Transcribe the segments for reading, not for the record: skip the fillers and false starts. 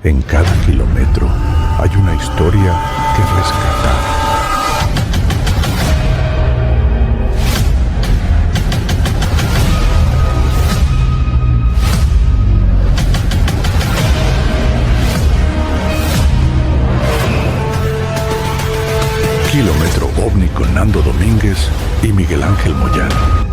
En cada kilómetro hay una historia que rescatar. Kilómetro OVNI con Nando Domínguez y Miguel Ángel Moyano.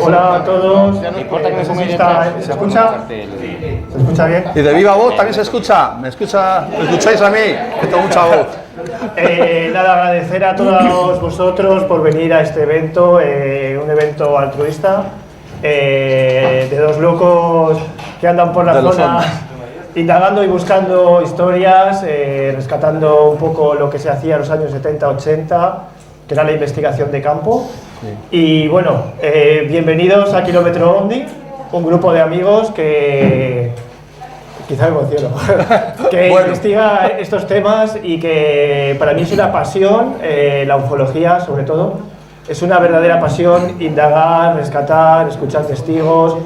Hola a todos. ¿Se escucha? ¿Se escucha bien? Y de viva voz también se escucha. ¿Me escucháis a mí? Que tengo mucha voz. Nada, agradecer a todos vosotros por venir a este evento, un evento altruista, de dos locos que andan por la zona indagando y buscando historias, rescatando un poco lo que se hacía en los años 70-80, que era la investigación de campo. Sí. Y bueno, bienvenidos a Kilómetro OVNI, un grupo de amigos que quizá me emociono, que investiga estos temas y que para mí es una pasión, la ufología sobre todo, es una verdadera pasión indagar, rescatar, escuchar testigos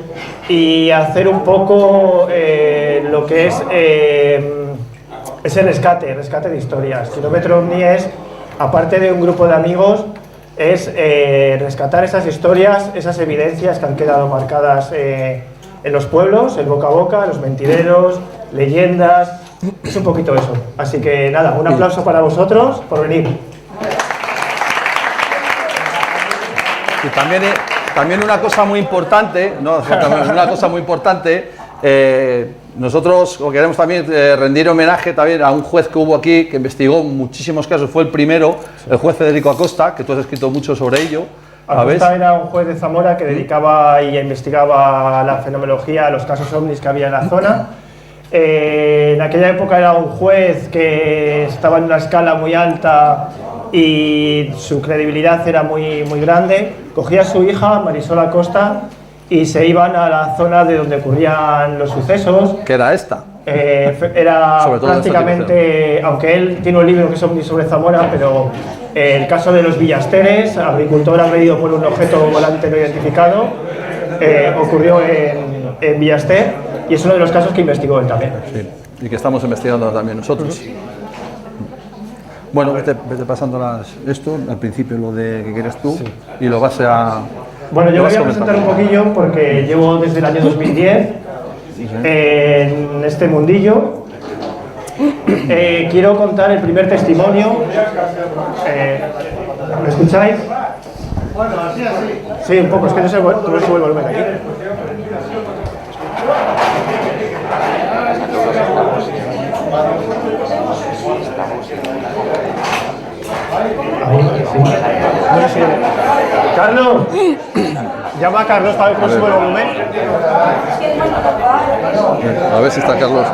y hacer un poco lo que es ese rescate de historias. Kilómetro OVNI es, aparte de un grupo de amigos, es rescatar esas historias, esas evidencias que han quedado marcadas en los pueblos, el boca a boca, los mentideros, leyendas, es un poquito eso. Así que nada, un aplauso para vosotros por venir. Y también una cosa muy importante, nosotros queremos también rendir homenaje también a un juez que hubo aquí, que investigó muchísimos casos, fue el primero, el juez Federico Acosta, que tú has escrito mucho sobre ello. Acosta era un juez de Zamora que dedicaba y investigaba la fenomenología, los casos ovnis que había en la zona. En aquella época era un juez que estaba en una escala muy alta y su credibilidad era muy grande. Cogía a su hija, Marisol Acosta, y se iban a la zona de donde ocurrían los sucesos. ¿Qué era esta? Era prácticamente, aunque él tiene un libro que es OVNI sobre Zamora, pero el caso de los Villasteres, agricultor agredido por un objeto volante no identificado, ocurrió en Villaster y es uno de los casos que investigó él también. Sí, y que estamos investigando también nosotros. Bueno, vete pasando esto, al principio lo de que quieres tú, y lo vas a... Bueno, yo voy a presentar un poquillo porque llevo desde el año 2010 en este mundillo. Quiero contar el primer testimonio. ¿Me escucháis? Bueno, así. Sí, un poco, es que no se sube el volumen aquí. Ahí, sí. Carlos, llama a Carlos para ver cómo sube el volumen. A ver si está Carlos.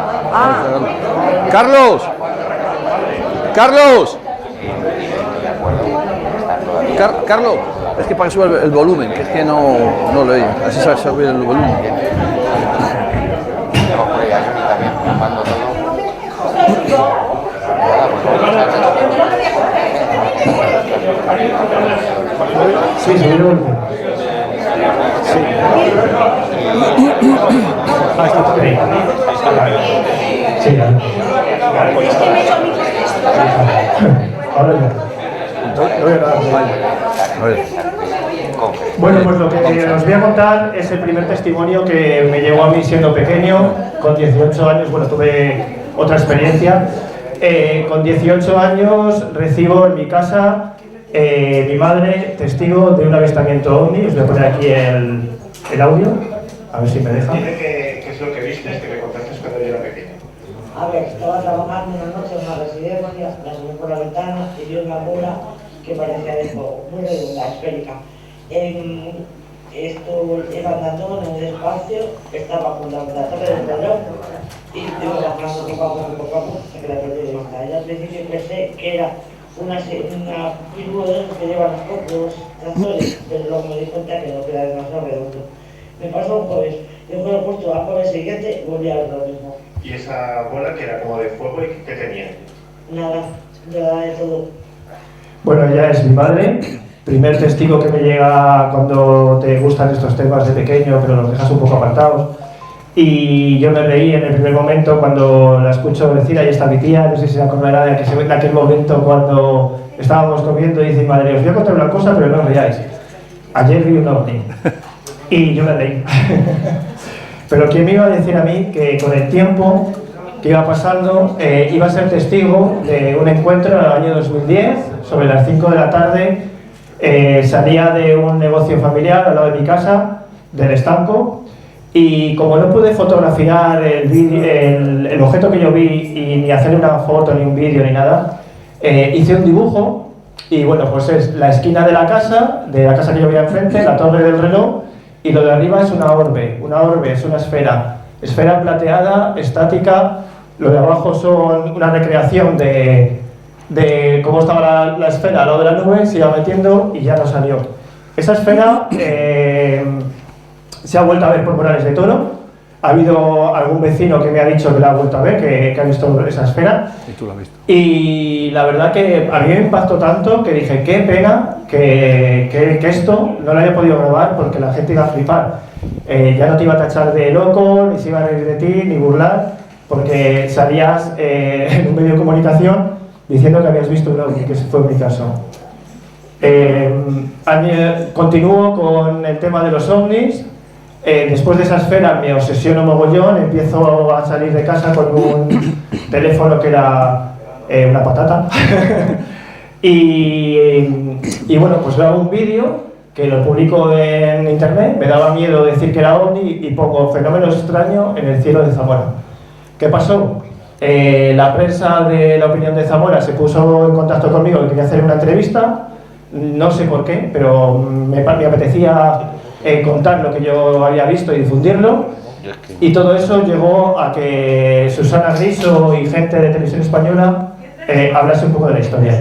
¡Carlos! ¡Carlos! Carlos, es que para que suba el volumen, que es que no lo oye. Así se sube el volumen. Sí, seguro. Sí. Ah, está por ahí. Sí, ya. Ahora ya. No veo nada. A ver. Bueno, pues lo que os voy a contar es el primer testimonio que me llegó a mí siendo pequeño, con 18 años, bueno, tuve otra experiencia. Con 18 años recibo en mi casa mi madre testigo de un avistamiento ovni. Os voy a poner aquí el audio, a ver si me deja. Dime qué es lo que viste, que me contaste cuando yo era pequeño. A ver, estaba trabajando una noche en una residencia, la subí por la ventana y vi una bola que parecía de fuego, muy redonda, esférica. Esto iba andando en un espacio, estaba con la torre del reloj y iba bajando poco a poco, hasta que la perdí de vista. Y al principio pensé que era una figura de esos que llevan los propios tractores, pero luego me di cuenta que no, que era demasiado redondo. Me pasó un jueves, y el jueves justo al jueves siguiente volví a ver lo mismo. ¿Y esa bola que era como de fuego y qué tenía? Nada de todo. Bueno, ella es mi madre, primer testigo que me llega cuando te gustan estos temas de pequeño, pero los dejas un poco apartados. Y yo me reí en el primer momento cuando la escucho decir, ahí está mi tía, no sé si se acordará de aquel momento cuando estábamos comiendo y dice, madre, os voy a contar una cosa, pero no os reáis. Ayer vi un ovni. Y yo me reí. Pero ¿quién me iba a decir a mí que con el tiempo que iba pasando iba a ser testigo de un encuentro en el año 2010, sobre las 5 de la tarde, salía de un negocio familiar al lado de mi casa, del estanco, y como no pude fotografiar el objeto que yo vi y ni hacer una foto, ni un vídeo, ni nada, hice un dibujo, y bueno, pues es la esquina de la casa que yo veía enfrente, la torre del reloj, y lo de arriba es una orbe es una esfera plateada, estática. Lo de abajo son una recreación de cómo estaba la esfera al lado de la nube, se iba metiendo y ya no salió. Esa esfera se ha vuelto a ver por Morales de Toro. Ha habido algún vecino que me ha dicho que la ha vuelto a ver, que ha visto esa esfera. Y tú la has visto. Y la verdad que a mí me impactó tanto que dije, qué pena que esto no lo haya podido grabar porque la gente iba a flipar. Ya no te iba a tachar de loco, ni se iba a reír de ti, ni burlar, porque salías en un medio de comunicación diciendo que habías visto un ovni, que ese fue mi caso. Continúo con el tema de los ovnis. Después de esa esfera me obsesiono mogollón, empiezo a salir de casa con un teléfono que era una patata. y bueno, pues hago un vídeo que lo publico en internet. Me daba miedo decir que era ovni y pongo fenómeno extraño en el cielo de Zamora. ¿Qué pasó? La prensa de La Opinión de Zamora se puso en contacto conmigo, que quería hacer una entrevista. No sé por qué, pero me apetecía contar lo que yo había visto y difundirlo, y todo eso llegó a que Susana Griso y gente de Televisión Española hablase un poco de la historia.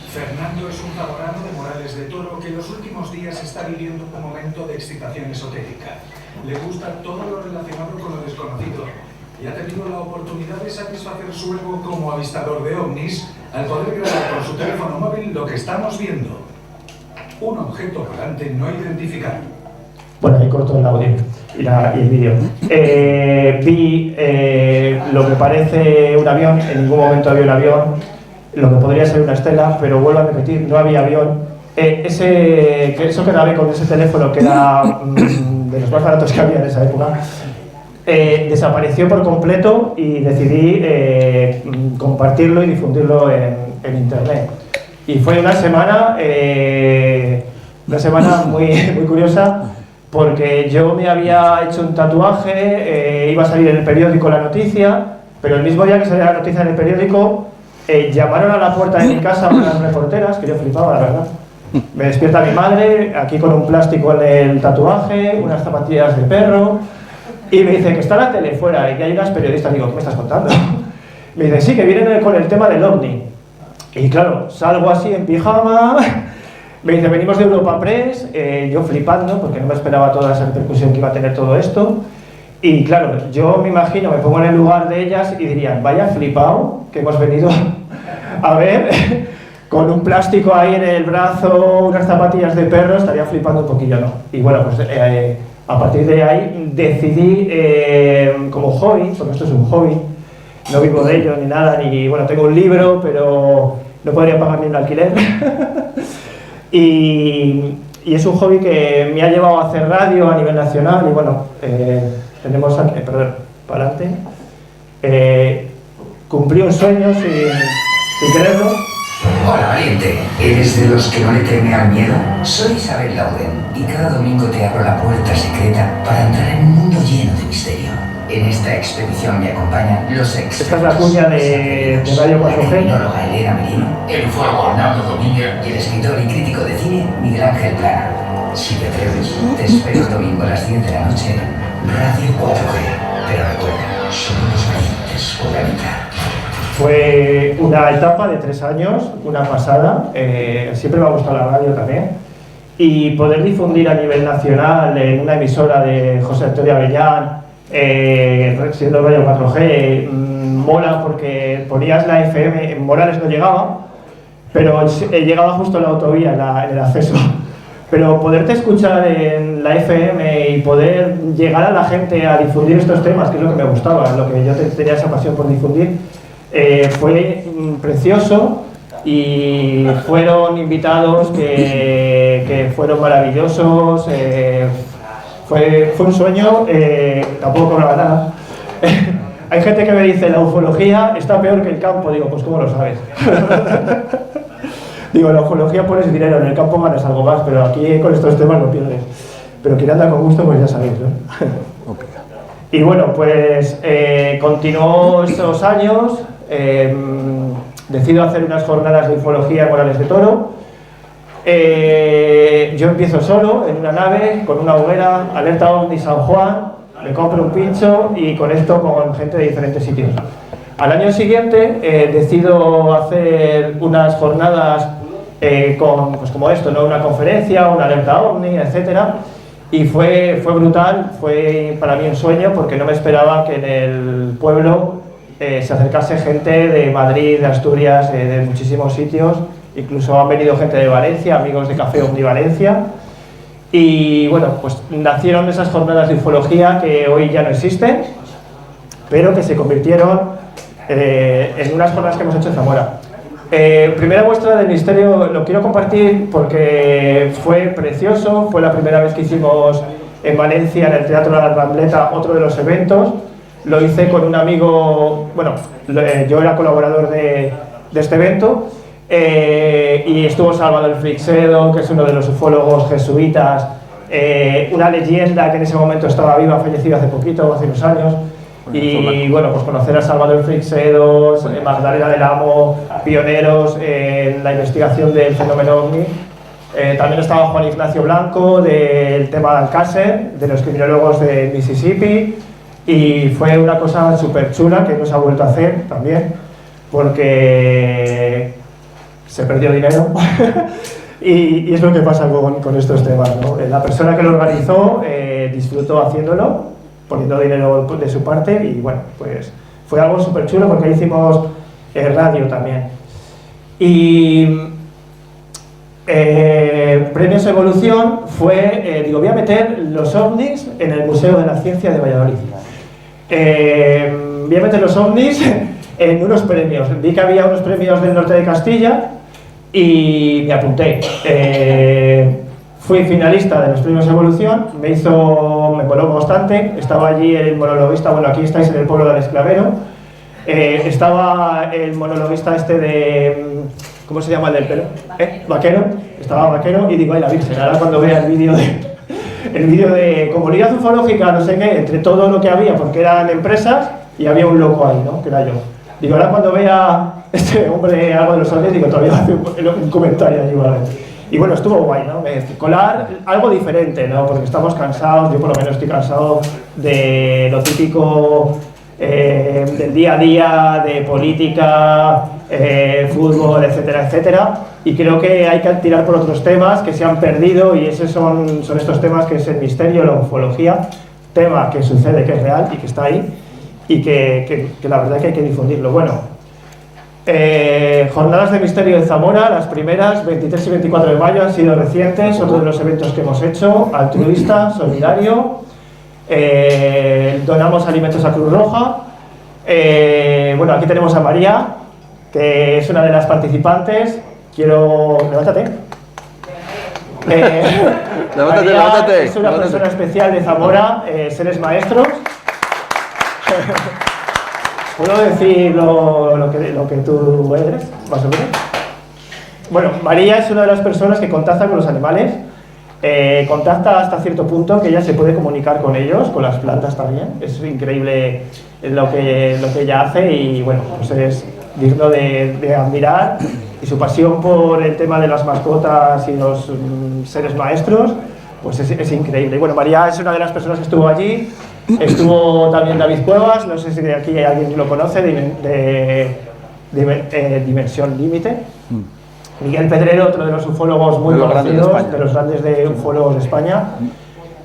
Fernando es un zamorano de Morales de Toro que en los últimos días está viviendo un momento de excitación esotérica. Le gusta todo lo relacionado con lo desconocido y ha tenido la oportunidad de satisfacer su ego como avistador de ovnis al poder grabar con su teléfono móvil lo que estamos viendo. Un objeto volante no identificado. Bueno, ahí corto el audio y el vídeo. Vi lo que parece un avión, en ningún momento había un avión, lo que podría ser una estela, pero vuelvo a repetir, no había avión. Eso que grabé con ese teléfono, que era de los más baratos que había en esa época, desapareció por completo y decidí compartirlo y difundirlo en internet. Y fue una semana muy, muy curiosa, porque yo me había hecho un tatuaje, iba a salir en el periódico la noticia, pero el mismo día que salía la noticia en el periódico, llamaron a la puerta de mi casa unas reporteras, que yo flipaba, la verdad. Me despierta mi madre, aquí con un plástico en el tatuaje, unas zapatillas de perro, y me dice que está la tele fuera y que hay unas periodistas. Digo, ¿qué me estás contando? Me dice, sí, que vienen con el tema del ovni. Y claro, salgo así en pijama, me dice, venimos de Europa Press, yo flipando, porque no me esperaba toda esa repercusión que iba a tener todo esto. Y claro, yo me imagino, me pongo en el lugar de ellas y dirían, vaya flipado que hemos venido a ver, con un plástico ahí en el brazo, unas zapatillas de perro, estaría flipando un poquillo, ¿no? Y bueno, pues a partir de ahí decidí, como hobby, porque esto es un hobby, no vivo de ello ni nada, ni, bueno, tengo un libro, pero no podría pagar ni un alquiler. Y es un hobby que me ha llevado a hacer radio a nivel nacional y bueno, tenemos aquí, perdón, para adelante. Cumplí un sueño sin quererlo. Hola, valiente. ¿Eres de los que no le teme al miedo? Soy Isabel Lauden y cada domingo te abro la puerta secreta para entrar en un mundo lleno de misterio. En esta expedición me acompañan los expertos. Esta es la cuña de Radio 4G. La criminóloga Elena Merino, el ufólogo Nando Domínguez y el escritor y crítico de cine Miguel Ángel Plana. Si te atreves, te espero el domingo a las 10 de la noche, Radio 4G. Pero recuerda, solo los valientes podrán entrar. Fue una etapa de 3 años, una pasada, siempre me ha gustado la radio también, y poder difundir a nivel nacional en una emisora de José Antonio Avellán, siendo Radio 4G, mola porque ponías la FM, en Morales no llegaba, pero llegaba justo en la autovía, en el acceso. Pero poderte escuchar en la FM y poder llegar a la gente a difundir estos temas, que es lo que me gustaba, lo que yo tenía esa pasión por difundir, fue precioso y fueron invitados que fueron maravillosos. Fue un sueño, tampoco cobraba nada. Hay gente que me dice, la ufología está peor que el campo. Digo, pues ¿cómo lo sabes? Digo, la ufología pones dinero, en el campo ganas algo más, pero aquí con estos temas no pierdes. Pero quien anda con gusto, pues ya sabéis, ¿no? Okay. Y bueno, pues continuó estos años, decido hacer unas jornadas de ufología en Morales de Toro. Yo empiezo solo, en una nave, con una hoguera, alerta OVNI San Juan, me compro un pincho y conecto con gente de diferentes sitios. Al año siguiente decido hacer unas jornadas con, pues como esto, ¿no? Una conferencia, una alerta OVNI, etcétera. Y fue brutal, fue para mí un sueño porque no me esperaba que en el pueblo se acercase gente de Madrid, de Asturias, de muchísimos sitios. Incluso han venido gente de Valencia, amigos de Café OVNI Valencia. Y bueno, pues nacieron esas jornadas de ufología que hoy ya no existen, pero que se convirtieron en unas jornadas que hemos hecho en Zamora. Primera muestra del misterio lo quiero compartir porque fue precioso, fue la primera vez que hicimos en Valencia, en el Teatro de la Rambleta, otro de los eventos. Lo hice con un amigo, bueno, yo era colaborador de este evento, y estuvo Salvador Freixedo, que es uno de los ufólogos jesuitas, una leyenda que en ese momento estaba viva, fallecido hace poquito, hace unos años. Y bueno, pues conocer a Salvador Freixedo, Magdalena del Amo, pioneros en la investigación del fenómeno OVNI. También estaba Juan Ignacio Blanco del tema de Alcácer, de los criminólogos de Mississippi, y fue una cosa súper chula que no se ha vuelto a hacer también, porque se perdió dinero. y es lo que pasa con estos temas, ¿no? La persona que lo organizó disfrutó haciéndolo, poniendo dinero de su parte, y bueno, pues fue algo súper chulo porque ahí hicimos radio también. Y Premios Evolución fue, digo, voy a meter los ovnis en el Museo de la Ciencia de Valladolid. Voy a meter los ovnis en unos premios. Vi que había unos premios del norte de Castilla y me apunté. Fui finalista de los Premios Evolución, me voló bastante. Estaba allí el monologuista, bueno, aquí estáis en el pueblo del Esclavero. Estaba el monologuista este de, ¿cómo se llama el del pelo? Vaquero, estaba Vaquero, y digo, ay, la Virgen, ahora cuando vea el vídeo de comunidad ufológica, no sé qué, entre todo lo que había, porque eran empresas, y había un loco ahí, ¿no? Que era yo. Digo, ahora cuando vea este hombre algo de los ovnis, digo, todavía hace un comentario allí, ¿vale? Y bueno, estuvo guay, ¿no? Colar algo diferente, ¿no? Porque estamos cansados, yo por lo menos estoy cansado de lo típico del día a día, de política, fútbol, etcétera, etcétera. Y creo que hay que tirar por otros temas que se han perdido, y esos son estos temas que es el misterio, la ufología, tema que sucede, que es real y que está ahí, y que la verdad que hay que difundirlo. Bueno, Jornadas de Misterio en Zamora, las primeras, 23 y 24 de mayo, han sido recientes, otro de los eventos que hemos hecho, altruista, solidario, donamos alimentos a Cruz Roja. Bueno, aquí tenemos a María, que es una de las participantes. Levántate. Levántate. Es una persona especial de Zamora, Seres Maestros. ¿Puedo decir lo que tú eres, más o menos? Bueno, María es una de las personas que contacta con los animales. Contacta hasta cierto punto que ella se puede comunicar con ellos, con las plantas también. Es increíble lo que ella hace y bueno, pues es digno de admirar. Y su pasión por el tema de las mascotas y los seres maestros, pues es increíble. Y bueno, María es una de las personas que estuvo allí. Estuvo también David Cuevas, no sé si de aquí alguien lo conoce, de Dimensión Límite. Miguel Pedrero, otro de los ufólogos muy conocidos, de los grandes de ufólogos de España,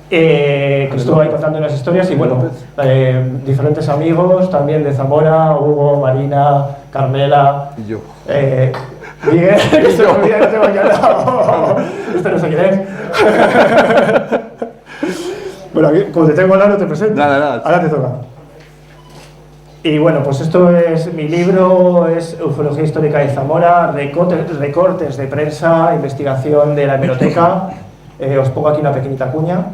que estuvo ahí contando unas historias. Y bueno, diferentes amigos también de Zamora, Hugo, Marina, Carmela. Y yo. Miguel, que se me olvida que tengo aquí al lado. Este no sé quién es. Bueno, como te tengo al lado, no te presento. Nada. Ahora te toca. Y bueno, pues esto es mi libro, es Ufología Histórica de Zamora, recortes de prensa, investigación de la hemeroteca. Os pongo aquí una pequeñita cuña.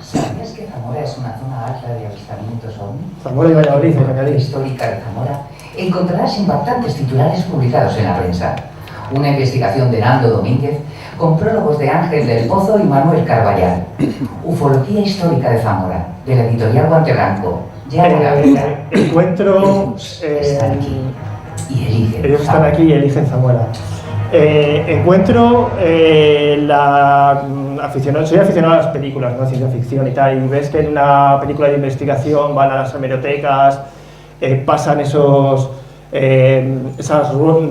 ¿Sabías que Zamora es una zona alta de avistamientos ovni? Zamora y Valladolid, En la histórica de Zamora encontrarás impactantes titulares publicados en la prensa. Una investigación de Nando Domínguez con prólogos de Ángel del Pozo y Manuel Carballal. Ufología Histórica de Zamora, de la editorial Guante Blanco. Ya Encuentro... están aquí y eligen. Ellos están aquí y eligen Zamora. Encuentro soy aficionado a las películas, ¿no? Ciencia ficción y tal, y ves que en una película de investigación van a las hemerotecas, pasan esas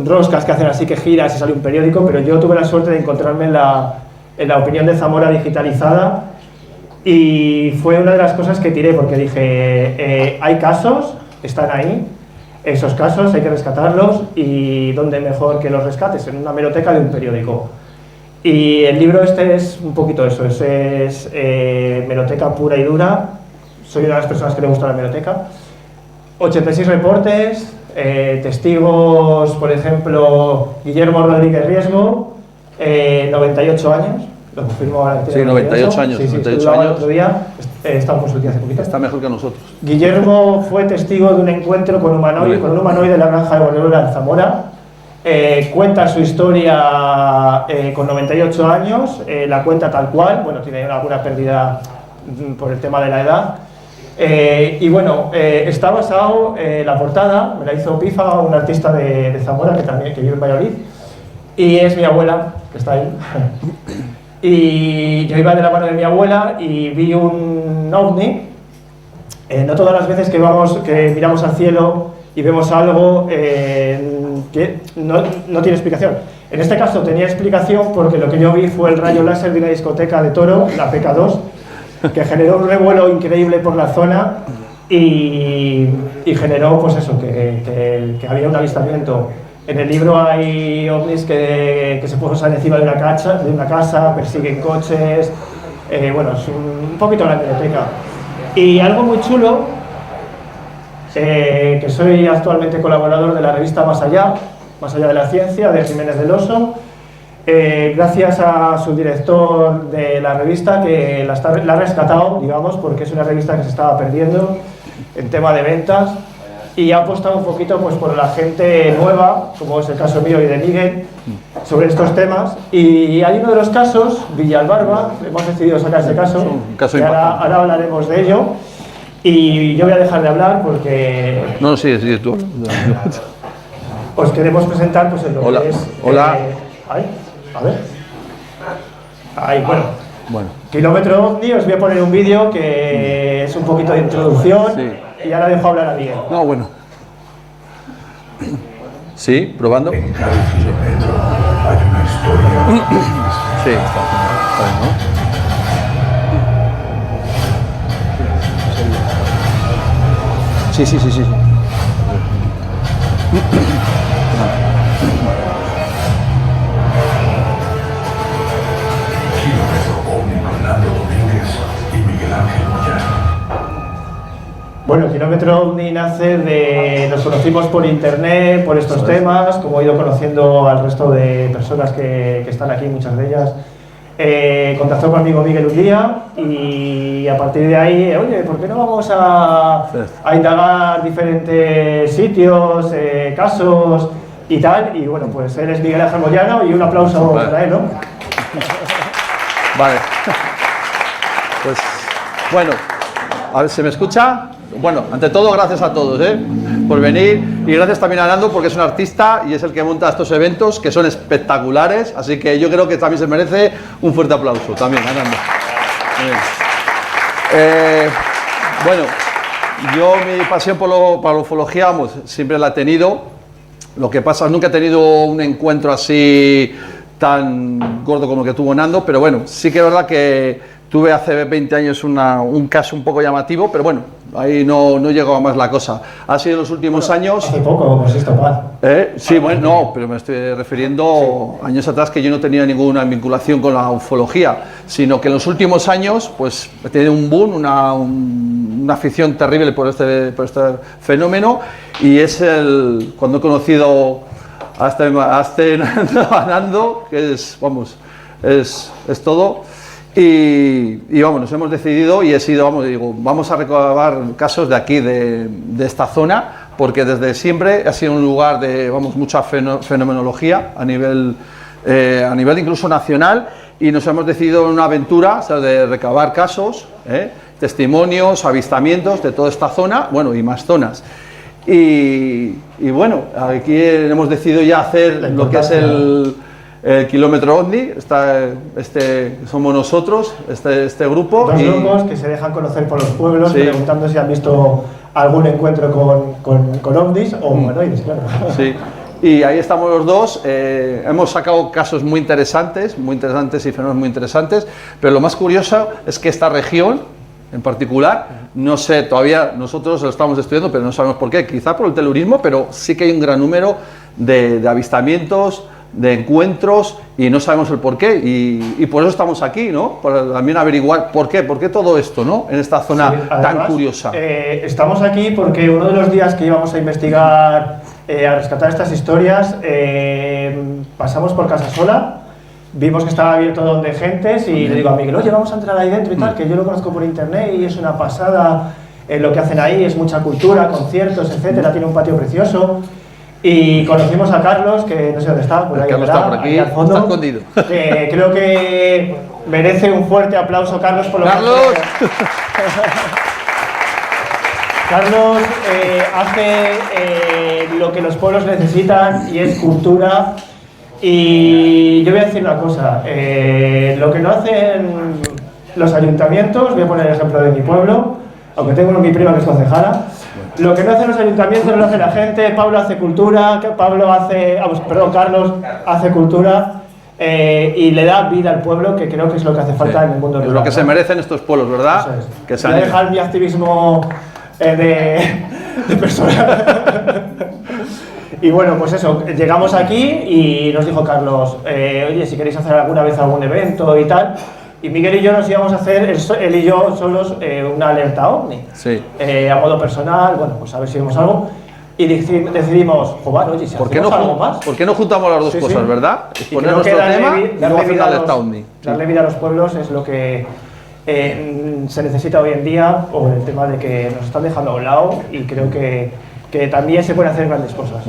roscas que hacen así que giras y sale un periódico, pero yo tuve la suerte de encontrarme en la opinión de Zamora digitalizada y fue una de las cosas que tiré porque dije, hay casos, están ahí, esos casos hay que rescatarlos y ¿dónde mejor que los rescates? En una hemeroteca de un periódico. Y el libro este es un poquito eso, es hemeroteca pura y dura, soy una de las personas que le gusta la hemeroteca. 86 reportes, testigos, por ejemplo, Guillermo Rodríguez Riesgo, 98 años, lo confirmo ahora que tiene. Sí, 98 años. Sí, 98 años. El otro día, estaba con su tía hace poquito. Está mejor que nosotros. Guillermo fue testigo de un encuentro con un humanoide de la granja de Borrelola en Zamora. Cuenta su historia con 98 años, la cuenta tal cual, bueno, tiene alguna pérdida por el tema de la edad. Y bueno, está basado, la portada me la hizo Pifa, un artista de Zamora que vive en Valladolid, y es mi abuela, que está ahí. Y yo iba de la mano de mi abuela y vi un ovni. No todas las veces que miramos al cielo y vemos algo que no tiene explicación. En este caso tenía explicación porque lo que yo vi fue el rayo láser de una discoteca de Toro, la PK2, que generó un revuelo increíble por la zona y generó pues eso, que había un avistamiento. En el libro hay ovnis que se posan encima de una casa, persiguen coches, bueno, es un poquito la biblioteca. Y algo muy chulo, que soy actualmente colaborador de la revista Más Allá de la Ciencia, de Jiménez del Oso, gracias a su director de la revista que la ha rescatado, digamos, porque es una revista que se estaba perdiendo en tema de ventas y ha apostado un poquito pues, por la gente nueva, como es el caso mío y de Miguel, sobre estos temas. Y hay uno de los casos, Villalbarba, hemos decidido sacar ese caso, que ahora hablaremos de ello. Y yo voy a dejar de hablar porque... No, sí, tú. Os queremos presentar pues, lo que es... Hola. A ver. Ahí, bueno. Kilómetro OVNI, os voy a poner un vídeo que es un poquito de introducción. Sí. Y ahora dejo hablar a Miguel. No, bueno. Sí, probando. En cada kilómetro hay una historia. Sí, está bien, Sí. Kilómetro OVNI con Nando Domínguez y Miguel Ángel Moyano. Bueno, Kilómetro OVNI nace de... Nos conocimos por internet, por estos temas, como he ido conociendo al resto de personas que están aquí, muchas de ellas. Contactó conmigo Miguel un día y a partir de ahí, oye, ¿por qué no vamos a indagar diferentes sitios, casos y tal? Y bueno, pues él es Miguel Ángel Moyano y un aplauso para él, ¿no? Vale. Pues, bueno, a ver, ¿se me escucha? Bueno, ante todo, gracias a todos por venir y gracias también a Nando porque es un artista y es el que monta estos eventos que son espectaculares, así que yo creo que también se merece un fuerte aplauso también a Nando. Bueno, yo mi pasión por la ufología, vamos, siempre la he tenido. Lo que pasa, nunca he tenido un encuentro así tan gordo como el que tuvo Nando, pero bueno, sí que es verdad que tuve hace 20 años un caso un poco llamativo, pero bueno, ahí no llegó a más la cosa. Ha sido en los últimos años... Hace poco, pues esto paz. Sí, bueno, no, pero me estoy refiriendo años atrás que yo no tenía ninguna vinculación con la ufología, sino que en los últimos años pues he tenido un boom, una afición terrible por este fenómeno y es cuando he conocido a Nando, que es, vamos, es todo. Y vamos, nos hemos decidido y he sido, vamos a recabar casos de aquí, de esta zona, porque desde siempre ha sido un lugar de, mucha fenomenología a nivel incluso nacional y nos hemos decidido en una aventura, o sea, de recabar casos, testimonios, avistamientos de toda esta zona, bueno, y más zonas. Y bueno, aquí hemos decidido ya hacer lo que es el Kilómetro OVNI, somos nosotros, este grupo. Dos locos que se dejan conocer por los pueblos, sí, preguntando si han visto algún encuentro con ovnis o humanoides, claro. Sí, y ahí estamos los dos. Hemos sacado casos muy interesantes y fenómenos muy interesantes, pero lo más curioso es que esta región en particular, no sé, todavía nosotros lo estamos estudiando, pero no sabemos por qué, quizá por el telurismo, pero sí que hay un gran número de avistamientos, de encuentros y no sabemos el por qué y por eso estamos aquí, ¿no? Para también averiguar por qué todo esto, ¿no? En esta zona, sí, además, tan curiosa. Estamos aquí porque uno de los días que íbamos a investigar, a rescatar estas historias, pasamos por Casasola, vimos que estaba abierto donde gentes y le digo a Miguel, oye, vamos a entrar ahí dentro y tal, que yo lo conozco por internet y es una pasada lo que hacen ahí, es mucha cultura, conciertos, etcétera, tiene un patio precioso. Y conocimos a Carlos, que no sé dónde está, por ahí, está por aquí, al fondo, está escondido. Creo que merece un fuerte aplauso, Carlos, por lo ¡Carlos! que Carlos hace lo que los pueblos necesitan y es cultura. Y yo voy a decir una cosa, lo que no hacen los ayuntamientos, voy a poner el ejemplo de mi pueblo, aunque tengo mi prima que es concejala. Lo que no hacen los ayuntamientos lo hace la gente. Pablo hace cultura, Carlos hace cultura y le da vida al pueblo, que creo que es lo que hace falta en el mundo rural. Es lo que se merecen estos pueblos, ¿verdad? Eso es. Que se voy a dejar mi activismo de persona. Y bueno, pues eso, llegamos aquí y nos dijo Carlos, oye, si queréis hacer alguna vez algún evento y tal. Y Miguel y yo nos íbamos a hacer, él y yo solos, una alerta OVNI. Sí. A modo personal, bueno, pues a ver si vemos algo. Y decidimos, joder, oye, si hacemos algo más. ¿Por qué no juntamos las dos cosas, verdad? Exponer nuestro tema y luego hacer una alerta OVNI. Darle vida a los pueblos es lo que se necesita hoy en día, por el tema de que nos están dejando a un lado y creo que también se pueden hacer grandes cosas.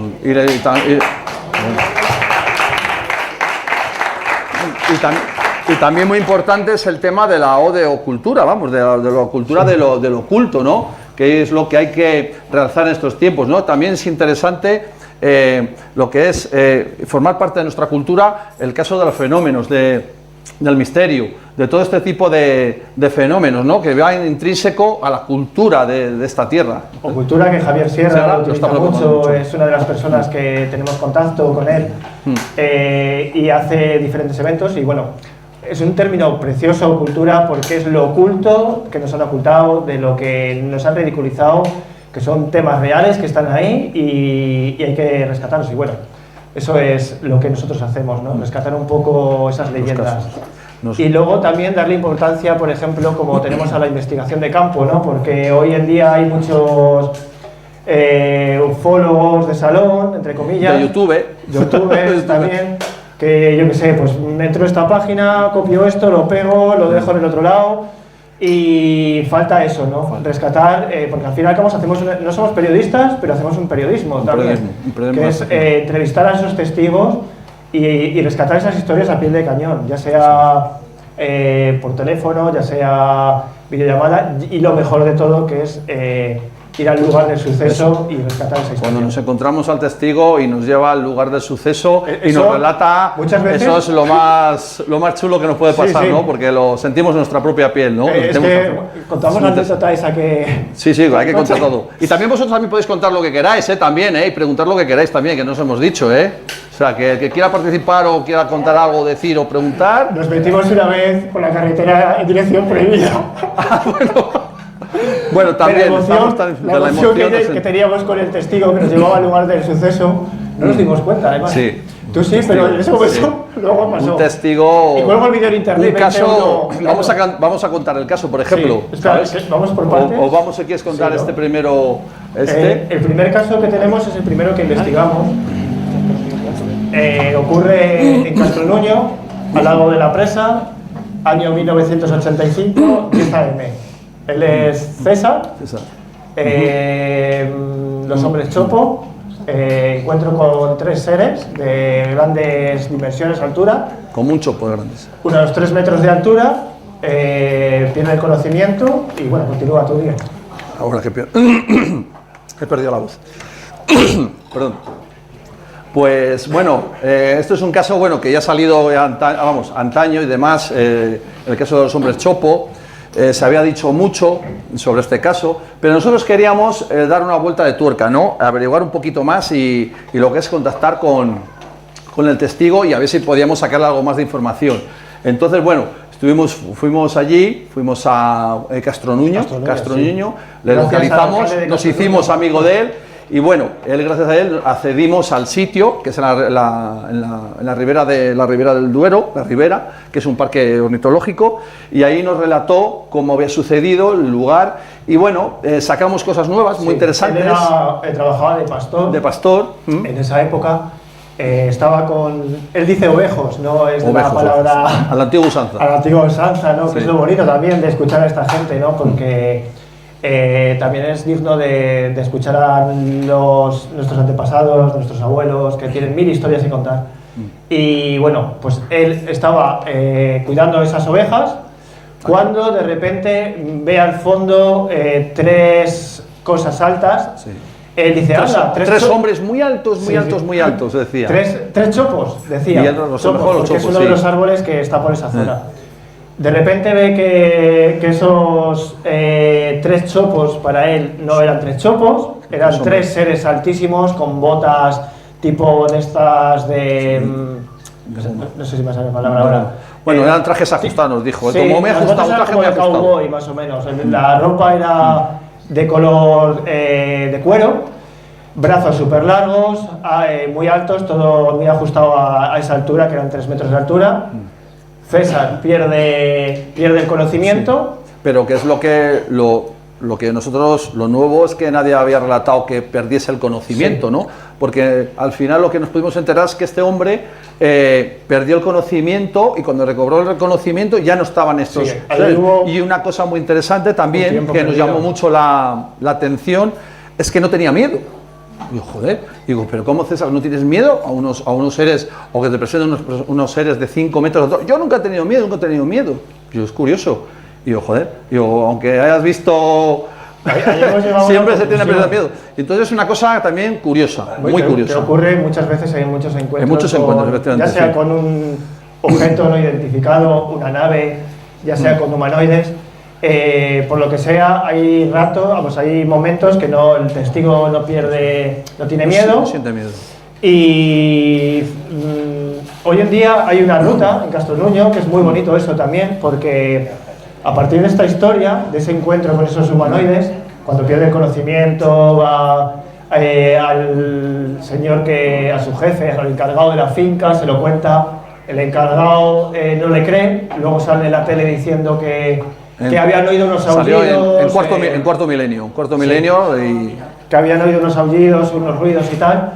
Y también muy importante es el tema de la odeocultura, vamos, de la cultura, sí, de lo oculto, ¿no? Que es lo que hay que realzar en estos tiempos, ¿no? También es interesante lo que es formar parte de nuestra cultura el caso de los fenómenos, del misterio, de todo este tipo de fenómenos, ¿no? Que va intrínseco a la cultura de esta tierra. O cultura que Javier Sierra lo utiliza mucho, es una de las personas que tenemos contacto con él y hace diferentes eventos y bueno, es un término precioso, cultura, porque es lo oculto que nos han ocultado, de lo que nos han ridiculizado que son temas reales que están ahí y hay que rescatarlos. Y bueno, eso es lo que nosotros hacemos, ¿no? Rescatar un poco esas leyendas. Y luego también darle importancia, por ejemplo, como tenemos a la investigación de campo, ¿no? Porque hoy en día hay muchos ufólogos de salón, entre comillas. De Youtubers también, que yo qué sé, pues me entro a esta página, copio esto, lo pego, lo dejo en el otro lado. Y falta eso, ¿no? Rescatar, porque al fin y al cabo no somos periodistas, pero hacemos un periodismo también, que es entrevistar a esos testigos y rescatar esas historias a piel de cañón, ya sea por teléfono, ya sea videollamada, y lo mejor de todo que es ir al lugar del suceso y rescatar esa historia. Cuando nos encontramos al testigo y nos lleva al lugar del suceso y nos relata, muchas veces, eso es lo más chulo que nos puede pasar, ¿no? Porque lo sentimos en nuestra propia piel, ¿no? Es que contamos la anécdota esa que... Sí, hay que contar todo. Y también vosotros también podéis contar lo que queráis, también, y preguntar lo que queráis también, que no os hemos dicho, O sea, que el que quiera participar o quiera contar algo, decir o preguntar... Nos metimos una vez por la carretera en dirección prohibida. Bueno, también la emoción que teníamos con el testigo que nos llevaba al lugar del suceso, no nos dimos cuenta, además. Sí. Tú sí, pero en ese momento luego pasó. Un testigo... Y cuelgo el vídeo en internet. Un caso... Vamos a contar el caso, por ejemplo. Sí, vamos por partes. O vamos, si quieres contar este primero... El primer caso que tenemos es el primero que investigamos. Ocurre en Castronuño, al lado de la presa, año 1985, 10 AM. Él es César. Los hombres Chopo. Encuentro con 3 seres de grandes dimensiones, altura. Como un chopo de grandes. Unos 3 metros de altura. Pierde el conocimiento y bueno, continúa tu día. Ahora que he perdido la voz. Perdón. Pues bueno, esto es un caso que ya ha salido antaño y demás, el caso de los hombres Chopo. Se había dicho mucho sobre este caso, pero nosotros queríamos dar una vuelta de tuerca, ¿no? Averiguar un poquito más y lo que es contactar con el testigo y a ver si podíamos sacarle algo más de información. Entonces, bueno, fuimos allí, fuimos a Castronuño, sí. Le localizamos, nos hicimos amigo de él. Y bueno, gracias a él accedimos al sitio, que es en la ribera del Duero, que es un parque ornitológico, y ahí nos relató cómo había sucedido, el lugar, y bueno, sacamos cosas nuevas, muy interesantes. Él trabajaba de pastor. De pastor. En esa época estaba con... Él dice ovejos, ¿no? Es de la palabra... A la antigua usanza. A la antigua usanza, ¿no? Sí. Que es lo bonito también de escuchar a esta gente, ¿no? Porque... también es digno de escuchar a nuestros antepasados, nuestros abuelos, que tienen 1000 historias que contar. Y bueno, pues él estaba cuidando esas ovejas cuando de repente ve al fondo 3 cosas altas. Sí. Él dice, anda, 3 hombres muy altos, decía. 3 chopos, decía. Y los chopos, porque es uno de los árboles que está por esa zona. De repente ve que esos 3 chopos para él no eran 3 chopos, eran 3 seres altísimos con botas tipo de estas de... no sé si me sale la palabra ahora. Bueno, eran trajes ajustados, nos dijo. Sí, como me ha ajustado, un traje muy ajustado. Cowboy, más o menos. La ropa era de color de cuero, brazos súper largos, muy altos, todo muy ajustado a esa altura, que eran 3 metros de altura. César pierde el conocimiento. Sí, pero que es lo que nosotros, lo nuevo es que nadie había relatado que perdiese el conocimiento, ¿no? Porque al final lo que nos pudimos enterar es que este hombre perdió el conocimiento y cuando recobró el conocimiento ya no estaban estos. Sí, y una cosa muy interesante también que nos llamó mucho la atención es que no tenía miedo. Digo, joder, pero ¿cómo, César, no tienes miedo a unos seres, o que te presenten unos seres de 5 metros de altura? Yo nunca he tenido miedo. Yo, es curioso. Digo, joder, aunque hayas visto... siempre se tiene miedo. Entonces es una cosa también curiosa, muy curiosa. Que ocurre muchas veces en muchos encuentros. En muchos encuentros, ya sea con un objeto no identificado, una nave, ya sea con humanoides. Por lo que sea, hay momentos que el testigo no tiene miedo. No siente miedo. Y hoy en día hay una ruta en Castronuño, que es muy bonito eso también, porque a partir de esta historia, de ese encuentro con esos humanoides, cuando pierde el conocimiento, va al señor a su jefe, al encargado de la finca, se lo cuenta, el encargado no le cree, luego sale en la tele diciendo que habían oído unos aullidos. En cuarto milenio y... que habían oído unos aullidos, unos ruidos y tal.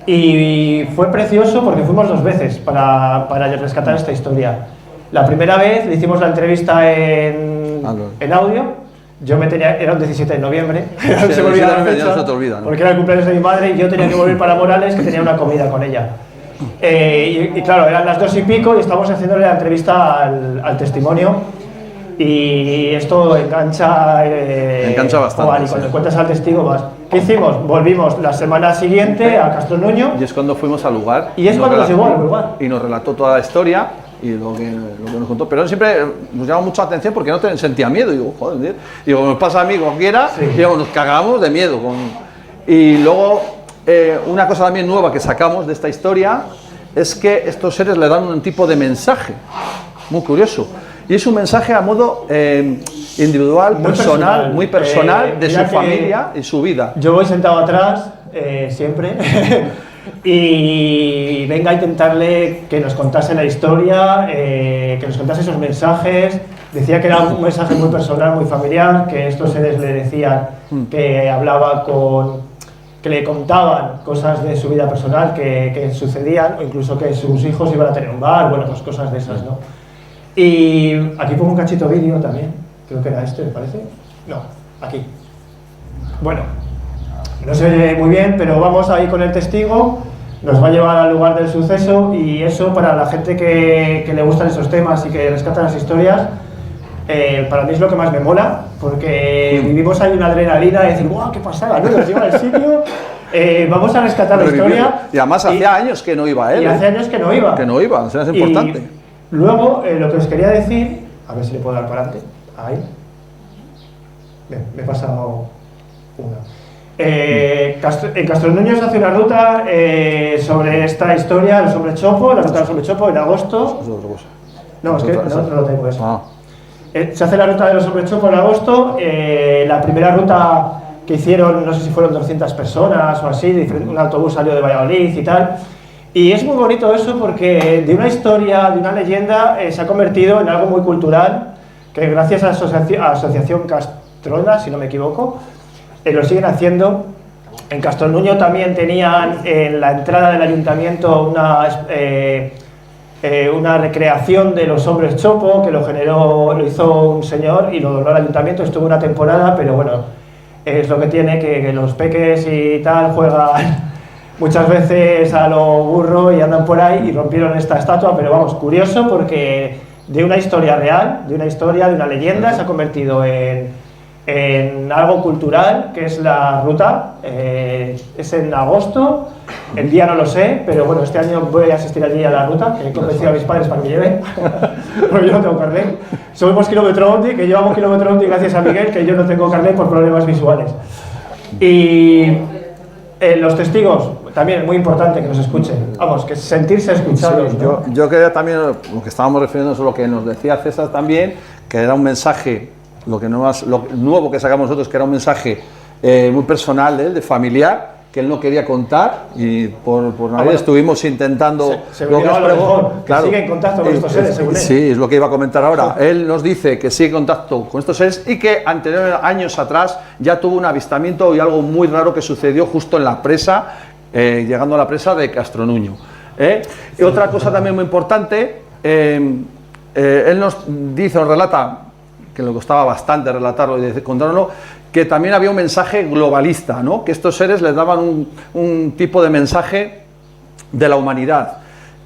Y fue precioso porque fuimos 2 veces para rescatar esta historia. La primera vez le hicimos la entrevista en audio. Era el 17 de noviembre, se me olvida la fecha, porque era el cumpleaños de mi madre y yo tenía que volver para Morales, que tenía una comida con ella. Y claro, eran las 2 y pico y estábamos haciéndole la entrevista al testimonio. Y esto engancha bastante. Y cuando cuentas al testigo vas. ¿Qué hicimos? Volvimos la semana siguiente a Castronuño. Y es cuando fuimos al lugar. Y es cuando nos llevó al lugar. Y nos relató toda la historia y lo que nos contó. Pero siempre nos llama mucho la atención porque no sentía miedo. Digo, joder, nos pasa a mí cualquiera, nos cagamos de miedo. Y luego, una cosa también nueva que sacamos de esta historia es que estos seres le dan un tipo de mensaje. Muy curioso. Y es un mensaje a modo individual, muy personal de su familia y su vida. Yo voy sentado atrás, siempre, y venga a intentarle que nos contase la historia, que nos contase esos mensajes. Decía que era un mensaje muy personal, muy familiar, que estos seres le decían que hablaba que le contaban cosas de su vida personal que sucedían, o incluso que sus hijos iban a tener un bar, bueno, pues cosas de esas, ¿no? Y aquí pongo un cachito vídeo también, creo que era este, me parece. No, aquí. Bueno, no se oye muy bien, pero vamos ahí con el testigo, nos va a llevar al lugar del suceso y eso para la gente que le gustan esos temas y que rescatan las historias, para mí es lo que más me mola, porque vivimos ahí una adrenalina de decir, ¡guau, qué pasada! ¿No? Nos lleva al sitio, vamos a rescatar la historia. Y además hacía años que no iba él. Y hace años que no iba. O sea, es importante. Luego, lo que os quería decir, a ver si le puedo dar para adelante, ahí, bien, me he pasado una. En Castronuño se hace una ruta sobre esta historia, los hombres chopo, la ruta de los hombres chopo en agosto. No, es que no lo tengo eso. Se hace la ruta de los hombres chopo en agosto, la primera ruta que hicieron, no sé si fueron 200 personas o así, un autobús salió de Valladolid y tal. Y es muy bonito eso porque de una historia, de una leyenda, se ha convertido en algo muy cultural, que gracias a la Asociación Castrona, si no me equivoco, lo siguen haciendo. En Castronuño también tenían en la entrada del ayuntamiento una recreación de los hombres chopo, que lo hizo un señor y lo donó al ayuntamiento, estuvo una temporada, pero bueno, es lo que tiene, que los peques y tal juegan muchas veces a lo burro y andan por ahí y rompieron esta estatua, pero vamos, curioso porque de una historia real, de una leyenda, se ha convertido en algo cultural, que es la ruta. Es en agosto, el día no lo sé, pero bueno, este año voy a asistir allí a la ruta, que he convencido a mis padres para que me lleven, porque yo no tengo carnet. Somos kilómetro Ondi, que yo hago kilómetro Ondi gracias a Miguel, que yo no tengo carnet por problemas visuales. Y los testigos, también muy importante que nos escuchen, vamos, que sentirse escuchados. Sí, ¿no? Yo quería también, lo que estábamos refiriéndonos a lo que nos decía César también, que era un mensaje, lo nuevo que sacamos nosotros, que era un mensaje muy personal de él, de familiar, que él no quería contar y por nadie estuvimos intentando... sigue en contacto con estos seres, según él. Sí, es lo que iba a comentar ahora. Él nos dice que sigue en contacto con estos seres y que años atrás ya tuvo un avistamiento y algo muy raro que sucedió justo en la presa, llegando a la presa de Castronuño. Y otra cosa también muy importante, él nos dice, nos relata, que le costaba bastante relatarlo y contárnoslo, que también había un mensaje globalista, ¿no? Que estos seres les daban un tipo de mensaje de la humanidad,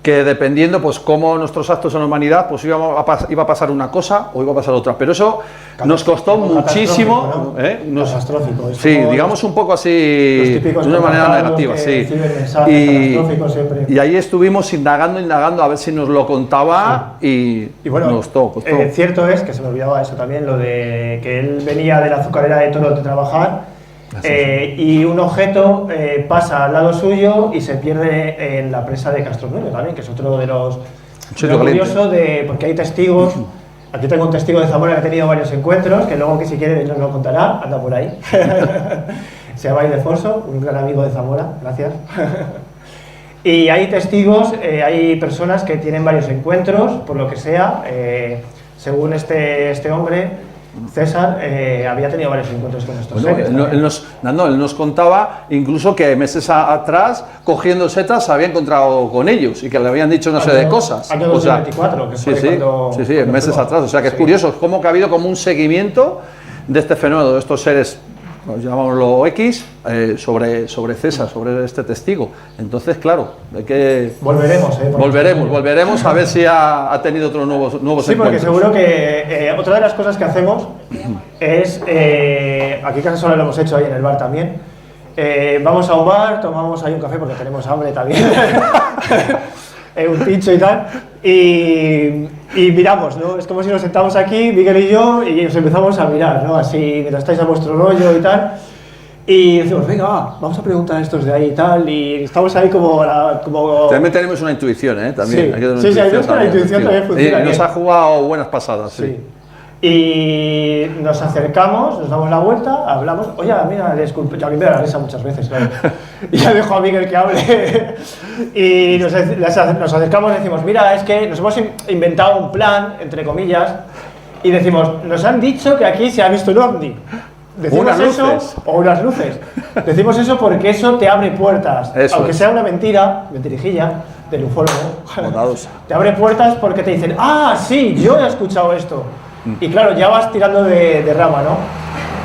que dependiendo pues cómo nuestros actos en la humanidad, pues iba a pasar una cosa o iba a pasar otra, pero eso nos costó muchísimo, ¿no? Catastrófico. Sí, digamos un poco así, de una manera negativa, sí. Y ahí estuvimos indagando a ver si nos lo contaba, sí. y bueno, nos costó. Cierto es, que se me olvidaba eso también, lo de que él venía de la azucarera de Toro de trabajar, y un objeto pasa al lado suyo y se pierde en la presa de Castronuño también, que es otro de los curiosos, porque hay testigos Aquí tengo un testigo de Zamora que ha tenido varios encuentros, que luego que si quiere nos lo contará, anda por ahí. Se llama Ildefonso, un gran amigo de Zamora, gracias. Y hay testigos, hay personas que tienen varios encuentros, por lo que sea, según este hombre, César, había tenido varios encuentros con estos seres. Él nos contaba incluso que meses atrás, cogiendo setas, se había encontrado con ellos y que le habían dicho una serie de cosas. Año 2024, que fue cuando meses atrás. O sea que es curioso, es como que ha habido como un seguimiento de este fenómeno, de estos seres, llamámoslo X, sobre César, sobre este testigo. Entonces, claro, hay que... Volveremos a ver si ha tenido otros nuevos encuentros. Sí, porque seguro que otra de las cosas que hacemos es, aquí casi solo lo hemos hecho ahí en el bar también, vamos a un bar, tomamos ahí un café porque tenemos hambre también, un pincho y tal, y miramos, ¿no? Es como si nos sentamos aquí, Miguel y yo, y nos empezamos a mirar, ¿no? Así, mientras estáis a vuestro rollo y tal, y decimos, venga, vamos a preguntar a estos de ahí y tal, y estamos ahí como... También tenemos una intuición, ¿eh? También. Sí, hay que la intuición también funciona. Y nos ha jugado buenas pasadas, sí. Y nos acercamos, nos damos la vuelta, hablamos, oye, mira, disculpe, yo a mí me da la risa muchas veces, claro. Y ya dejo a Miguel que hable. Y nos acercamos y decimos, mira, es que nos hemos inventado un plan, entre comillas, y decimos, nos han dicho que aquí se ha visto un ovni. Decimos unas eso, luces. o unas luces. Decimos eso porque eso te abre puertas. Eso aunque sea una mentirijilla del ufólogo. Te abre puertas porque te dicen, ah, sí, yo he escuchado esto. Y claro, ya vas tirando de rama, ¿no?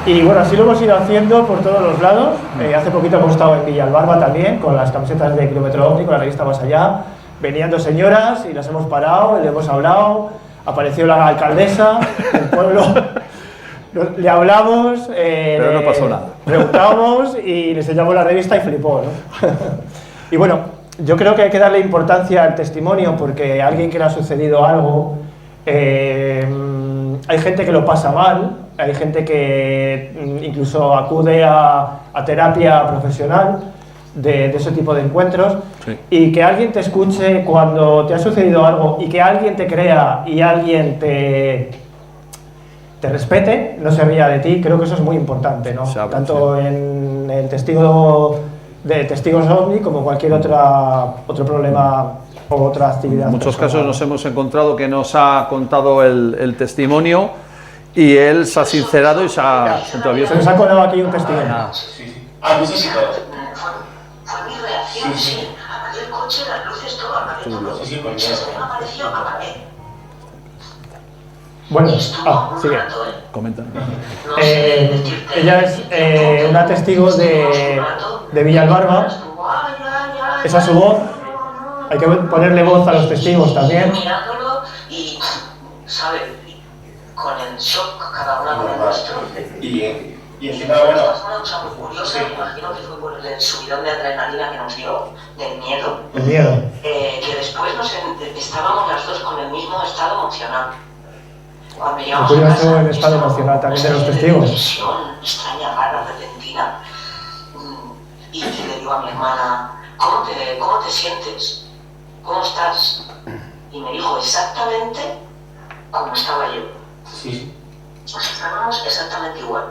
Y bueno, así lo hemos ido haciendo por todos los lados. Hace poquito hemos estado en Villalbarba también, con las camisetas de Kilómetro OVNI, con la revista Más Allá. Venían dos señoras y las hemos parado, le hemos hablado. Apareció la alcaldesa del pueblo. Le hablamos, pero no pasó nada. Preguntamos y le enseñamos la revista y flipó, ¿no? Y bueno, yo creo que hay que darle importancia al testimonio porque a alguien que le ha sucedido algo, hay gente que lo pasa mal, hay gente que incluso acude a terapia profesional de ese tipo de encuentros, sí. Y que alguien te escuche cuando te ha sucedido algo y que alguien te crea y alguien te respete, no se ría de ti, creo que eso es muy importante, ¿no? Tanto en el testigo de testigos OVNI como cualquier otro problema o otra actividad. En muchos casos nos hemos encontrado que nos ha contado el testimonio y él se ha sincerado y se nos ha colado aquí un testigo. Fue mi reacción, sí. Apagué el coche, las luces, todo, apagué todo. Se me apareció, apagué. Bueno, sigue. Comenta. Ella es una testigo de Villalbarba. Esa es su voz. Hay que ponerle voz a los testigos también. Mirándolo y, ¿sabe? Con el shock cada una con el nuestro. Y encima, bueno, una cosa muy curiosa, me imagino que fue por el subidón de adrenalina que nos dio, del miedo. El miedo. Que después estábamos las dos con el mismo estado emocional. Cuando Muy curioso el estado emocional también de los testigos. Extraña, rara, repentina. Y le digo a mi hermana, ¿cómo te sientes? ¿Cómo estás? Y me dijo exactamente como estaba yo. Sí. Pues estábamos exactamente igual.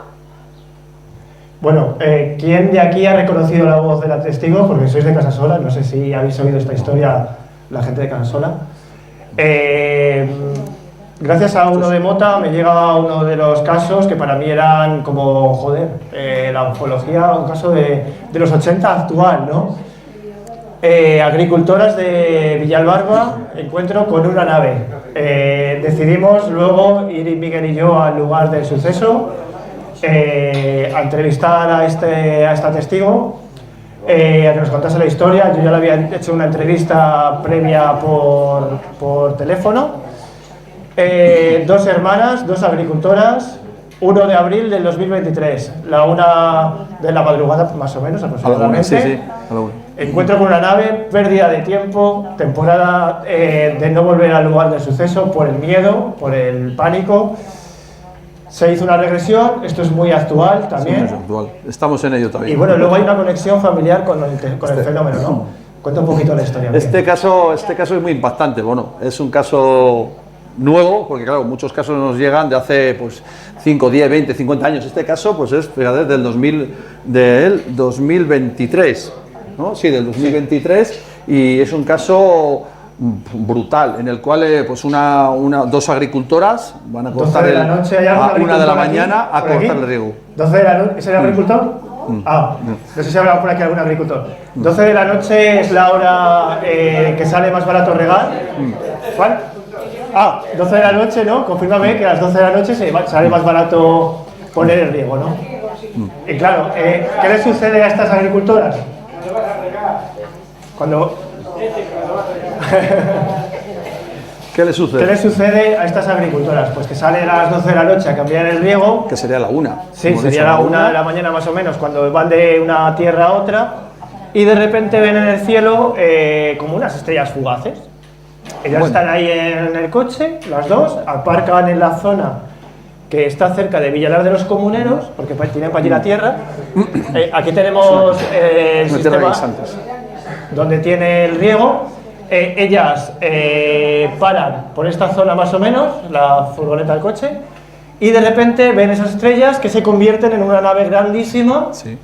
Bueno, ¿quién de aquí ha reconocido la voz de la testigo? Porque sois de Casasola, no sé si habéis oído esta historia, la gente de Casasola. Gracias a uno de Mota me llega uno de los casos que para mí eran como, joder, la ufología, un caso de los 80 actual, ¿no? Agricultoras de Villalbarba, encuentro con una nave. Decidimos luego ir Miguel y yo al lugar del suceso, a entrevistar a esta testigo, a que nos contase la historia. Yo ya le había hecho una entrevista previa por teléfono. Dos hermanas, dos agricultoras, 1 de abril del 2023, la 1 de la madrugada más o menos aproximadamente. Sí, a la 1. Encuentro con una nave, pérdida de tiempo, temporada de no volver al lugar del suceso por el miedo, por el pánico. Se hizo una regresión, esto es muy actual también. Sí, es actual. Estamos en ello también. Y bueno, luego hay una conexión familiar con el fenómeno, ¿no? Cuenta un poquito la historia. Este caso es muy impactante. Bueno, es un caso nuevo, porque claro, muchos casos nos llegan de hace pues 5, 10, 20, 50 años. Este caso pues es, fíjate, del 2023, ¿no? Sí, del 2023, y es un caso brutal, en el cual pues dos agricultoras van a cortar 12 de la noche, ¿hay algún a 1 de la agricultor mañana aquí? a ¿Por aquí? cortar el riego. 12 de la noche, ¿es el agricultor? No sé si habrá por aquí algún agricultor. 12 de la noche es la hora que sale más barato regar. ¿Cuál? 12 de la noche, ¿no? Confírmame que a las 12 de la noche sale más barato poner el riego, ¿no? Y claro, ¿qué le sucede a estas agricultoras? Cuando... ¿Qué le sucede? ¿Qué le sucede a estas agricultoras? Pues que salen a las 12 de la noche a cambiar el riego. Que sería la 1. Sí, sería la 1 de la mañana más o menos, cuando van de una tierra a otra, y de repente ven en el cielo como unas estrellas fugaces. Ellas están ahí en el coche, las dos, aparcan en la zona que está cerca de Villalar de los Comuneros, porque tienen para allí la tierra. Aquí tenemos el sistema donde tiene el riego. Ellas paran por esta zona más o menos, la furgoneta del coche, y de repente ven esas estrellas que se convierten en una nave grandísima. Sí.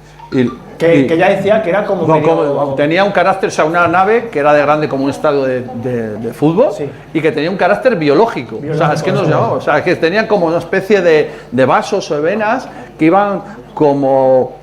Que ya decía que era como tenía un carácter, o sea, una nave que era de grande como un estadio de fútbol, sí, y que tenía un carácter biológico. O sea, es que nos llamaba, o sea, que tenían como una especie de vasos o venas que iban como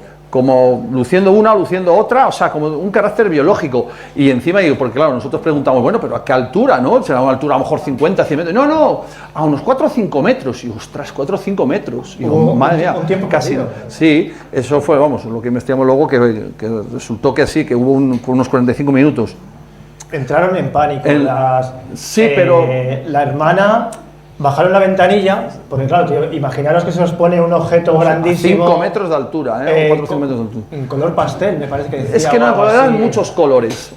luciendo una o luciendo otra, o sea, como un carácter biológico. Y encima digo, porque claro, nosotros preguntamos, bueno, pero ¿a qué altura, no? ¿Será una altura a lo mejor 50, 100 metros? No, a unos 4 o 5 metros. Y ostras, 4 o 5 metros. Y digo, madre mía, un tiempo casi. perdido. Sí, eso fue, vamos, lo que investigamos luego, que resultó que sí, que hubo unos 45 minutos. Entraron en pánico. Sí, pero la hermana... Bajaron la ventanilla, porque claro, tío, imaginaros que se os pone un objeto grandísimo. 5 metros de altura, 4 o 5 metros de altura. En color pastel, me parece que decía. Es que no, eran muchos colores.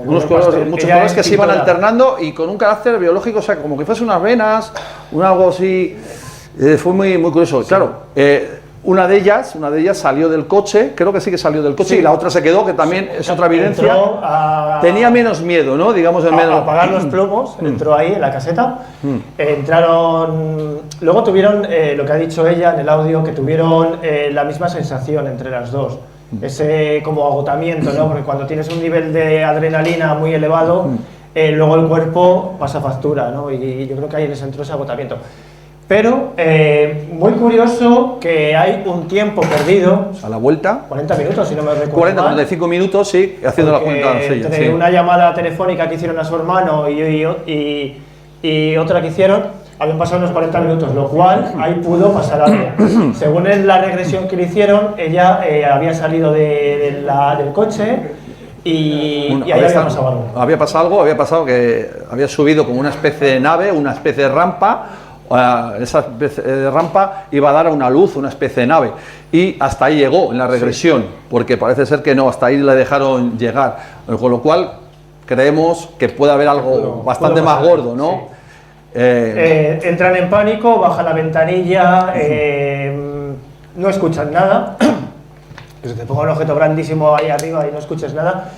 Muchos colores que se iban alternando y con un carácter biológico, o sea, como que fuese unas venas, algo así. Fue muy, muy curioso. Sí. Claro, una de ellas salió del coche, creo que sí que salió del coche, sí, y la otra se quedó, que también es otra evidencia. Tenía menos miedo, ¿no? Digamos, a apagar los plomos, entró ahí en la caseta. Entraron. Luego tuvieron, lo que ha dicho ella en el audio, que tuvieron la misma sensación entre las dos. Ese como agotamiento, ¿no? Porque cuando tienes un nivel de adrenalina muy elevado, luego el cuerpo pasa factura, ¿no? Y yo creo que ahí les entró ese agotamiento. Pero, muy curioso que hay un tiempo perdido. A la vuelta. 40 minutos, si no me recuerdo. 45 minutos, sí, haciendo la cuenta de entre sí. Una llamada telefónica que hicieron a su hermano y otra que hicieron, habían pasado unos 40 minutos, lo cual ahí pudo pasar algo. Según la regresión que le hicieron, ella había salido del coche y ahí había pasado algo. Había pasado que había subido como una especie de nave, una especie de rampa. Esa especie de rampa iba a dar a una luz, una especie de nave, y hasta ahí llegó en la regresión, sí, porque parece ser que no, hasta ahí le dejaron llegar, con lo cual creemos que puede haber algo bastante más gordo, ¿no? Sí. Entran en pánico, bajan la ventanilla, no escuchan nada, que se te ponga un objeto grandísimo ahí arriba y no escuches nada,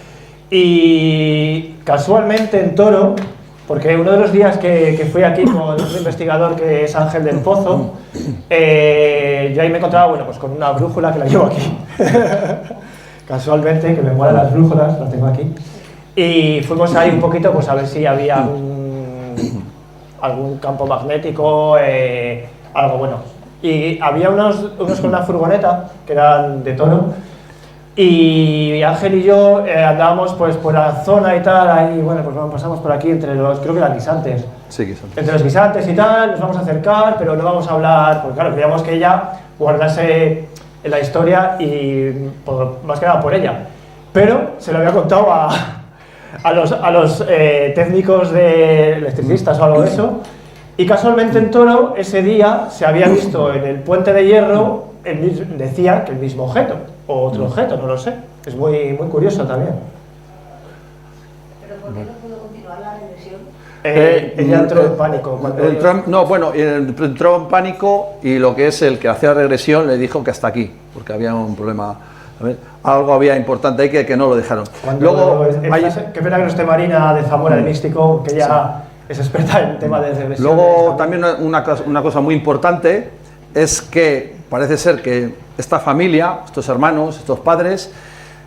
y casualmente en Toro, porque uno de los días que fui aquí con un investigador que es Ángel del Pozo, yo ahí me encontraba, bueno, pues con una brújula que la llevo aquí. Casualmente, que me molan las brújulas, las tengo aquí. Y fuimos ahí un poquito, pues a ver si había algún campo magnético, algo bueno. Y había unos con una furgoneta, que eran de Toro, y Ángel y yo andábamos pues por la zona y tal, ahí, bueno, pues pasamos por aquí entre los, creo que eran guisantes. Sí, guisantes. Entre los guisantes y tal, nos vamos a acercar, pero no vamos a hablar, porque claro, queríamos que ella guardase la historia y más que nada por ella. Pero se lo había contado a los técnicos de electricistas o algo de eso, y casualmente en Toro ese día se había visto en el puente de hierro, decía que el mismo objeto, o otro objeto, no lo sé. Es muy, muy curioso también. ¿Pero por qué no pudo continuar la regresión? Ella entró en pánico. Entró en pánico, y lo que es el que hacía la regresión le dijo que hasta aquí, porque había un problema. A ver, algo había importante ahí que no lo dejaron. Luego, qué pena que no esté Marina de Zamora de Místico, que ella es experta en tema de regresiones. Luego también una cosa muy importante es que parece ser que esta familia, estos hermanos, estos padres,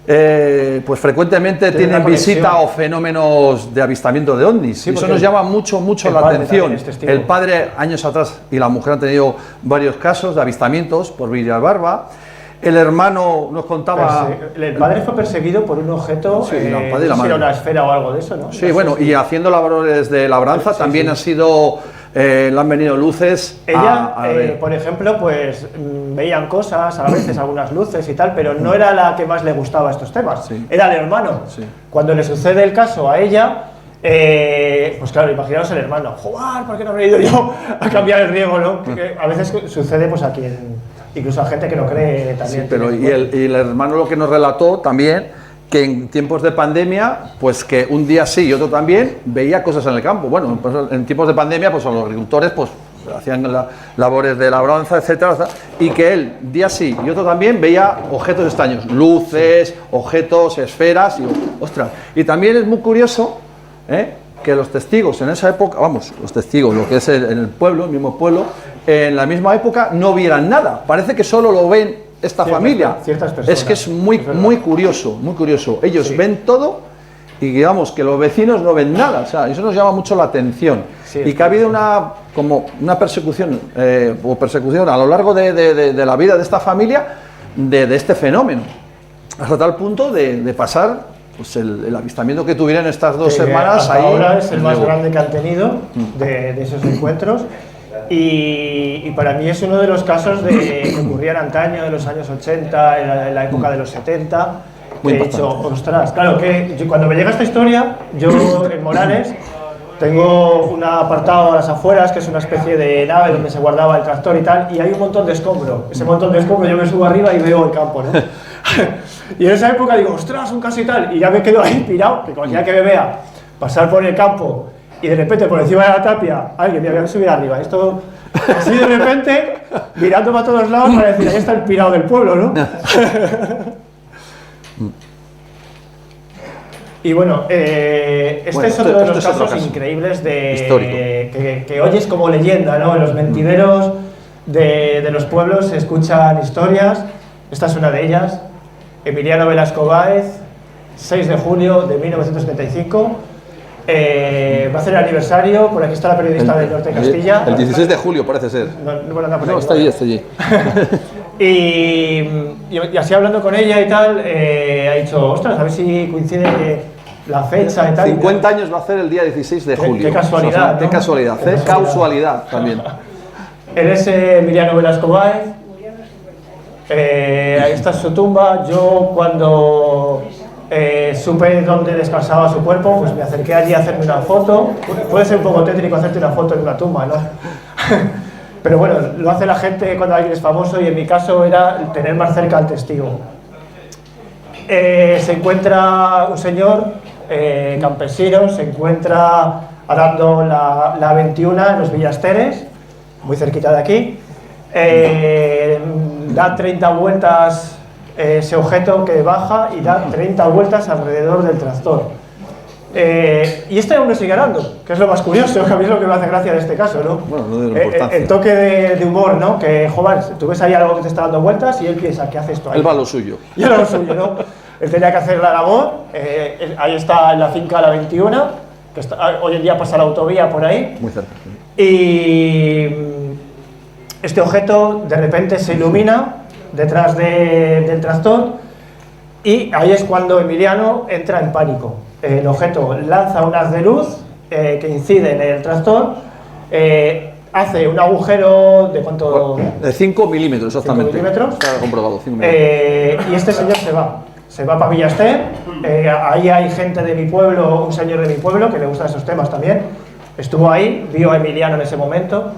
pues frecuentemente tienen visita o fenómenos de avistamiento de ovnis. Sí, eso nos llama mucho la atención. El padre, años atrás, y la mujer han tenido varios casos de avistamientos por Villalbarba. El hermano nos contaba... El padre fue perseguido por un objeto, sí, la padre y no la sé si madre. era una esfera o algo de eso, ¿no? Sí, bueno, y haciendo labores de labranza también ha sido... le han venido luces ella, a ver. por ejemplo, pues veían cosas, a veces algunas luces y tal, pero no era la que más le gustaba estos temas, Sí. era el hermano. Sí. Cuando le sucede el caso a ella, pues claro, imaginaos el hermano, joder, ¿por qué no habré ido yo a cambiar el riego, no? Que a veces sucede pues a quien, incluso a gente que no cree también. Sí, pero y el hermano lo que nos relató también, que en tiempos de pandemia, pues que un día sí y otro también, veía cosas en el campo. Bueno, pues en tiempos de pandemia, pues los agricultores pues hacían labores de labranza, etcétera, y que él, día sí y otro también, veía objetos extraños, luces, objetos, esferas, y ostras. Y también es muy curioso, que los testigos en esa época, vamos, los testigos, lo que es en el pueblo, el mismo pueblo, en la misma época no vieran nada. Parece que solo lo ven esta familia. Ciertas personas. Es que es muy curioso, muy curioso. Ellos ven todo y digamos que los vecinos no ven nada. O sea, eso nos llama mucho la atención. Sí, y que ha habido una persecución a lo largo de la vida de esta familia de este fenómeno. Hasta tal punto de pasar pues el avistamiento que tuvieron estas dos hermanas hasta ahí. ahora es el más grande que han tenido de esos encuentros. Y para mí es uno de los casos que ocurrían antaño, de los años 80, en la época de los 70. Muy He dicho, ostras, claro, que cuando me llega esta historia, yo en Morales tengo un apartado a las afueras, que es una especie de nave donde se guardaba el tractor y tal, y hay un montón de escombro. Ese montón de escombro yo me subo arriba y veo el campo, ¿no? Y en esa época digo, ostras, un caso y tal, y ya me quedo ahí pirado, que cualquiera que me vea pasar por el campo y de repente por encima de la tapia, alguien me voy a subir arriba. Esto así de repente, mirándome a todos lados para decir, ahí está el pirado del pueblo, ¿no? Y bueno, este es otro de los casos increíbles que oyes como leyenda, ¿no? En los mentideros de los pueblos se escuchan historias. Esta es una de ellas. Emiliano Velasco Báez, 6 de julio de 1975. Va a hacer el aniversario, por aquí está la periodista del Norte de Castilla. El 16 de julio parece ser. No, está allí. Y así hablando con ella y tal, ha dicho, ostras, a ver si coincide la fecha y tal. 50 años va a hacer el día 16 de julio. Qué casualidad, ¿no? Qué casualidad, casualidad también. Él es Emiliano Velasco Báez. Ahí está su tumba. Yo cuando supe dónde descansaba su cuerpo, pues me acerqué allí a hacerme una foto. Puede ser un poco tétrico hacerte una foto en una tumba, ¿no? Pero bueno, lo hace la gente cuando alguien es famoso y en mi caso era tener más cerca al testigo. Se encuentra un señor campesino, se encuentra arando la 21 en los Villasteres, muy cerquita de aquí. Da 30 vueltas ese objeto que baja y da 30 vueltas alrededor del tractor. Y este hombre sigue arando, que es lo más curioso, que a mí es lo que me hace gracia de este caso, ¿no? Bueno, no de la importancia. El toque de humor, ¿no? Que, joder, tú ves ahí algo que te está dando vueltas y él piensa, ¿qué hace esto ahí? Él va a lo suyo. Y él va a lo suyo, ¿no? Él tenía que hacer la labor, ahí está en la finca La 21, que hoy en día pasa la autovía por ahí. Muy cerca. Y este objeto de repente se ilumina detrás del tractor y ahí es cuando Emiliano entra en pánico. El objeto lanza un haz de luz que incide en el tractor, hace un agujero de cuánto... De 5 milímetros exactamente. 5 milímetros. Está comprobado, 5 milímetros. Y este señor se va para Villaster. Ahí hay gente de mi pueblo, un señor de mi pueblo que le gustan esos temas también. Estuvo ahí, vio a Emiliano en ese momento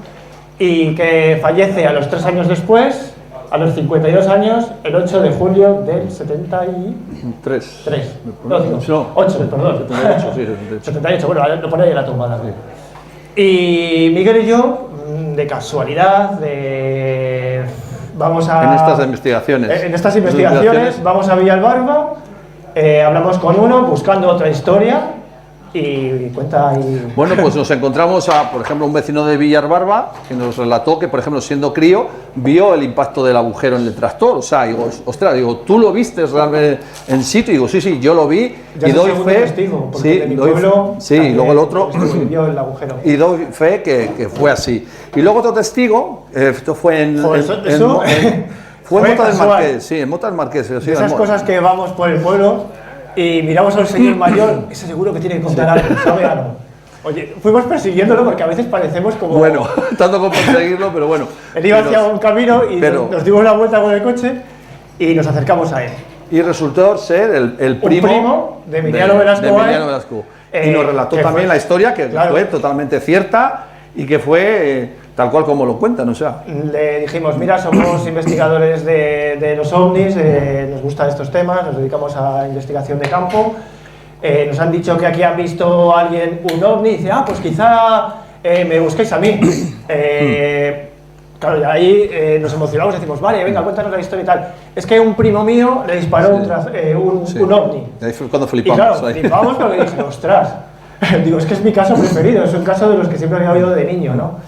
y que fallece a los 3 años después, a los 52 años, el 8 de julio del 73. 3. No, 8, perdón. 78, sí, 78, bueno, lo pone ahí en la tumba. Y Miguel y yo, de casualidad, vamos a... En estas investigaciones. En estas investigaciones vamos a Villalbarba, hablamos con uno buscando otra historia y cuenta ahí. Bueno, pues nos encontramos a, por ejemplo, un vecino de Villarbarba que nos relató que, por ejemplo, siendo crío, vio el impacto del agujero en el tractor. O sea, digo, ostras, digo, ¿tú lo viste realmente en sitio? Digo, sí, yo lo vi Ya y es el doy segundo fe. testigo, porque Sí, de mi doy pueblo sí, y también luego el otro. vio el agujero. Y doy fe que fue así. Y luego otro testigo, esto fue en. Joder, eso fue en Mota del casual. Marqués, sí, en Mota del Marqués. Sí, De esas cosas que vamos por el pueblo y miramos a un señor mayor, ese seguro que tiene que contar algo, sabe algo. Oye, fuimos persiguiéndolo porque a veces parecemos como... Bueno, tanto como perseguirlo, pero bueno. Él iba hacia un camino y pero- nos dimos la vuelta con el coche y nos acercamos a él. Y resultó ser el primo, primo de Emiliano Velasco. de Emiliano Velasco. Y nos relató que también fue- la historia, que claro. fue totalmente cierta y que fue tal cual como lo cuentan, o sea. Le dijimos, mira, somos investigadores de los ovnis, nos gustan estos temas, nos dedicamos a investigación de campo. Nos han dicho que aquí han visto a alguien un ovni y dice, pues quizá me busquéis a mí. Claro, y ahí nos emocionamos y decimos, vale, venga, cuéntanos la historia y tal. Es que un primo mío le disparó Sí. un ovni. Y ahí fue cuando Y flipamos. claro, ahí. flipamos porque dije, ostras, digo, es que es mi caso preferido, es un caso de los que siempre había oído de niño, ¿no?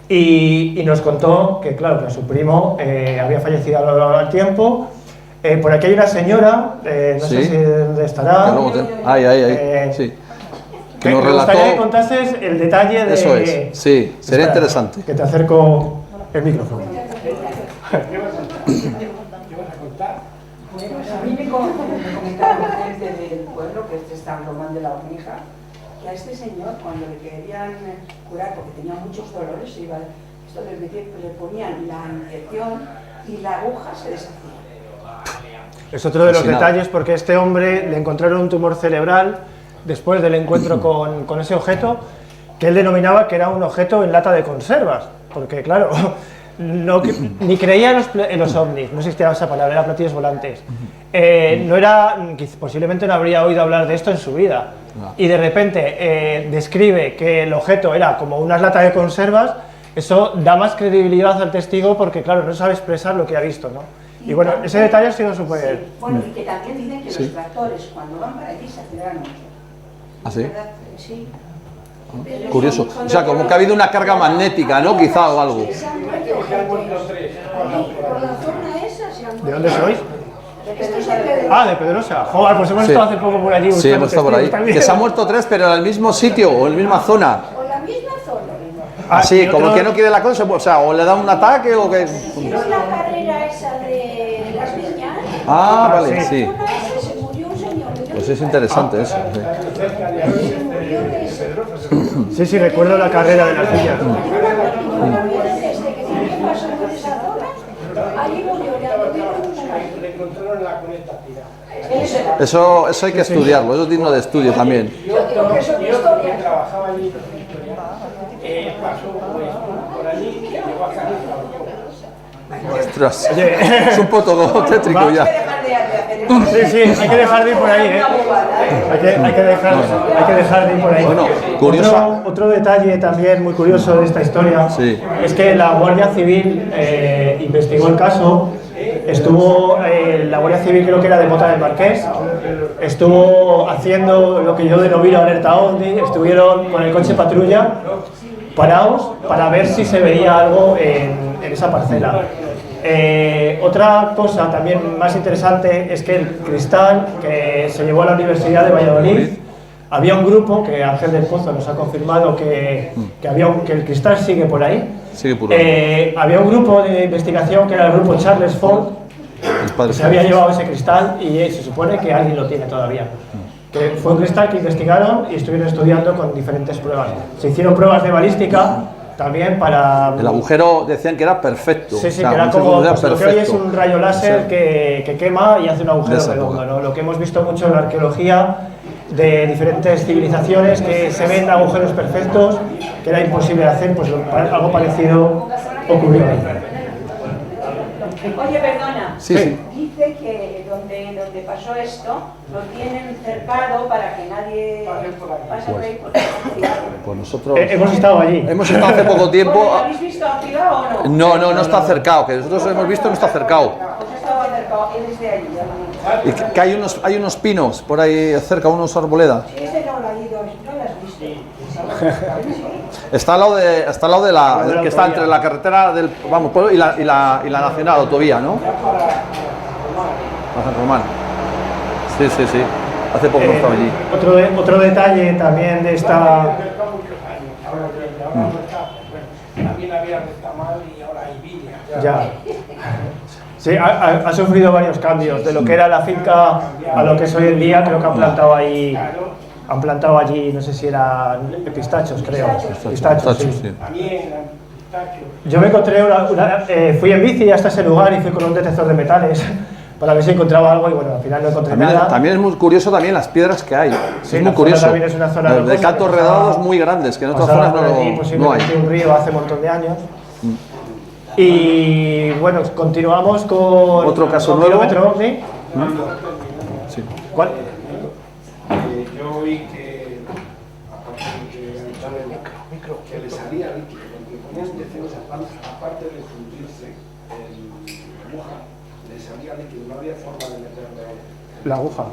Y nos contó que, claro, que su primo había fallecido a lo largo del tiempo. Por aquí hay una señora, no sé Sí. si dónde estará. Que luego ahí, sí. Que nos me gustaría que relató. contases el detalle de... Eso es, sí, sería Espera, interesante. Que te acerco el micrófono. Pues a mí me comentaron gente del pueblo, que este está en Román de la Hormija, que a este señor, cuando le querían curar, porque tenía muchos dolores, le ponían la inyección y la aguja se deshacía. Es otro de los Casi nada. detalles porque a este hombre le encontraron un tumor cerebral después del encuentro con ese objeto, que él denominaba que era un objeto en lata de conservas, porque claro, ni creía en los ovnis, no existía esa palabra, era platillos volantes. No era, posiblemente no habría oído hablar de esto en su vida. Y de repente describe que el objeto era como unas latas de conservas. Eso da más credibilidad al testigo porque, claro, no sabe expresar lo que ha visto, ¿no? Y bueno, ese detalle ha sido súper... Sí. Bueno, y que también dicen que los tractores, cuando van para allí, se aceleran mucho. ¿Ah, sí? ¿Verdad? Sí. Curioso. O sea, como que ha habido una carga magnética, ¿no? Quizá o algo. Se han muerto gente. Por la zona esa se han muerto. ¿De dónde sois? Esto es de Pedro. Ah, de Pedrosa. Joder, pues hemos Sí. estado hace poco por allí. Sí, buscando hemos estado por ahí. testigos también. Que se han muerto 3, pero en el mismo sitio o en la misma zona. O la misma zona. Así, y como otro- que no quiere la cosa, o sea, o le da un ataque o que. ¿No es la carrera esa de las viñas? Ah, vale, sí. sí. Una vez se murió un señor. Pues es interesante eso. Sí. Se murió de ese. Sí, recuerdo la carrera de las villas. Desde que también pasó por esa zona, allí murió, le anduvieron un año. Le encontraron la cuneta tira. Eso hay que estudiarlo, eso es digno de estudio también. Yo digo que son que historias. trabajaba allí pasó pues, por allí y llegó a casa y trabajó. Ostras, es un poco tétrico ya. Sí, hay que dejar de ir por ahí, ¿eh? Hay que dejar de ir por ahí. Bueno, curioso. Otro detalle también muy curioso de esta historia Sí. es que la Guardia Civil investigó el caso. Estuvo, la Guardia Civil creo que era de Mota del Marqués, estuvo haciendo lo que yo denomino alerta OVNI, estuvieron con el coche patrulla parados para ver si se veía algo en esa parcela. Otra cosa también más interesante es que el cristal que se llevó a la Universidad de Valladolid, había un grupo, que Ángel del Pozo nos ha confirmado que el cristal sigue por ahí. Sigue por ahí. Había un grupo de investigación que era el grupo Charles Ford, El padre que se había llevado ese cristal y se supone que alguien lo tiene todavía. Que fue un cristal que investigaron y estuvieron estudiando con diferentes pruebas. Se hicieron pruebas de balística también para... El agujero decían que era perfecto. Sí, o sea, que era un como, agujero pues, lo que hoy es perfecto. un rayo láser Sí. que quema y hace un agujero De esa redondo, época. ¿no? Lo que hemos visto mucho en la arqueología de diferentes civilizaciones, que se ven agujeros perfectos, que era imposible de hacer, pues algo parecido ocurrió ahí. Oye, perdona. Sí, sí. Dice que donde pasó esto, lo tienen cercado para que nadie pase por ahí. Pues nosotros Hemos estado allí. hemos estado hace poco tiempo. ¿Lo habéis visto activado o no? No está cercado, que nosotros hemos visto no está cercado. Pues estaba acercado, él es de allí. Y que hay unos pinos por ahí cerca, unos arboledas. Sí, ese no lo ha ido. Está al lado de la que está entre la carretera del pueblo y la nacional, autovía, ¿no? San Román. Sí. Hace poco estaba allí. Otro detalle también de esta... También había mal y ahora hay viña. Ya. Sí, ha sufrido varios cambios de lo que era la finca a lo que es hoy en día. Creo que han plantado allí, no sé si eran pistachos, creo. Pistachos, sí. Yo me encontré fui en bici hasta ese lugar y fui con un detector de metales para ver si encontraba algo y bueno, al final no encontré nada. También es muy curioso también las piedras que hay. Sí, es muy curioso. También es una zona de cantos redados muy grandes, que en otras zonas no hay. Un río hace un montón de años. Y bueno, continuamos con otro caso nuevo. Kilómetro OVNI. Sí. ¿Cuál? Yo oí que, aparte de que le salía líquido, porque ponían inyecciones aparte de fundirse la aguja, le salía líquido, no había forma de meterle la aguja.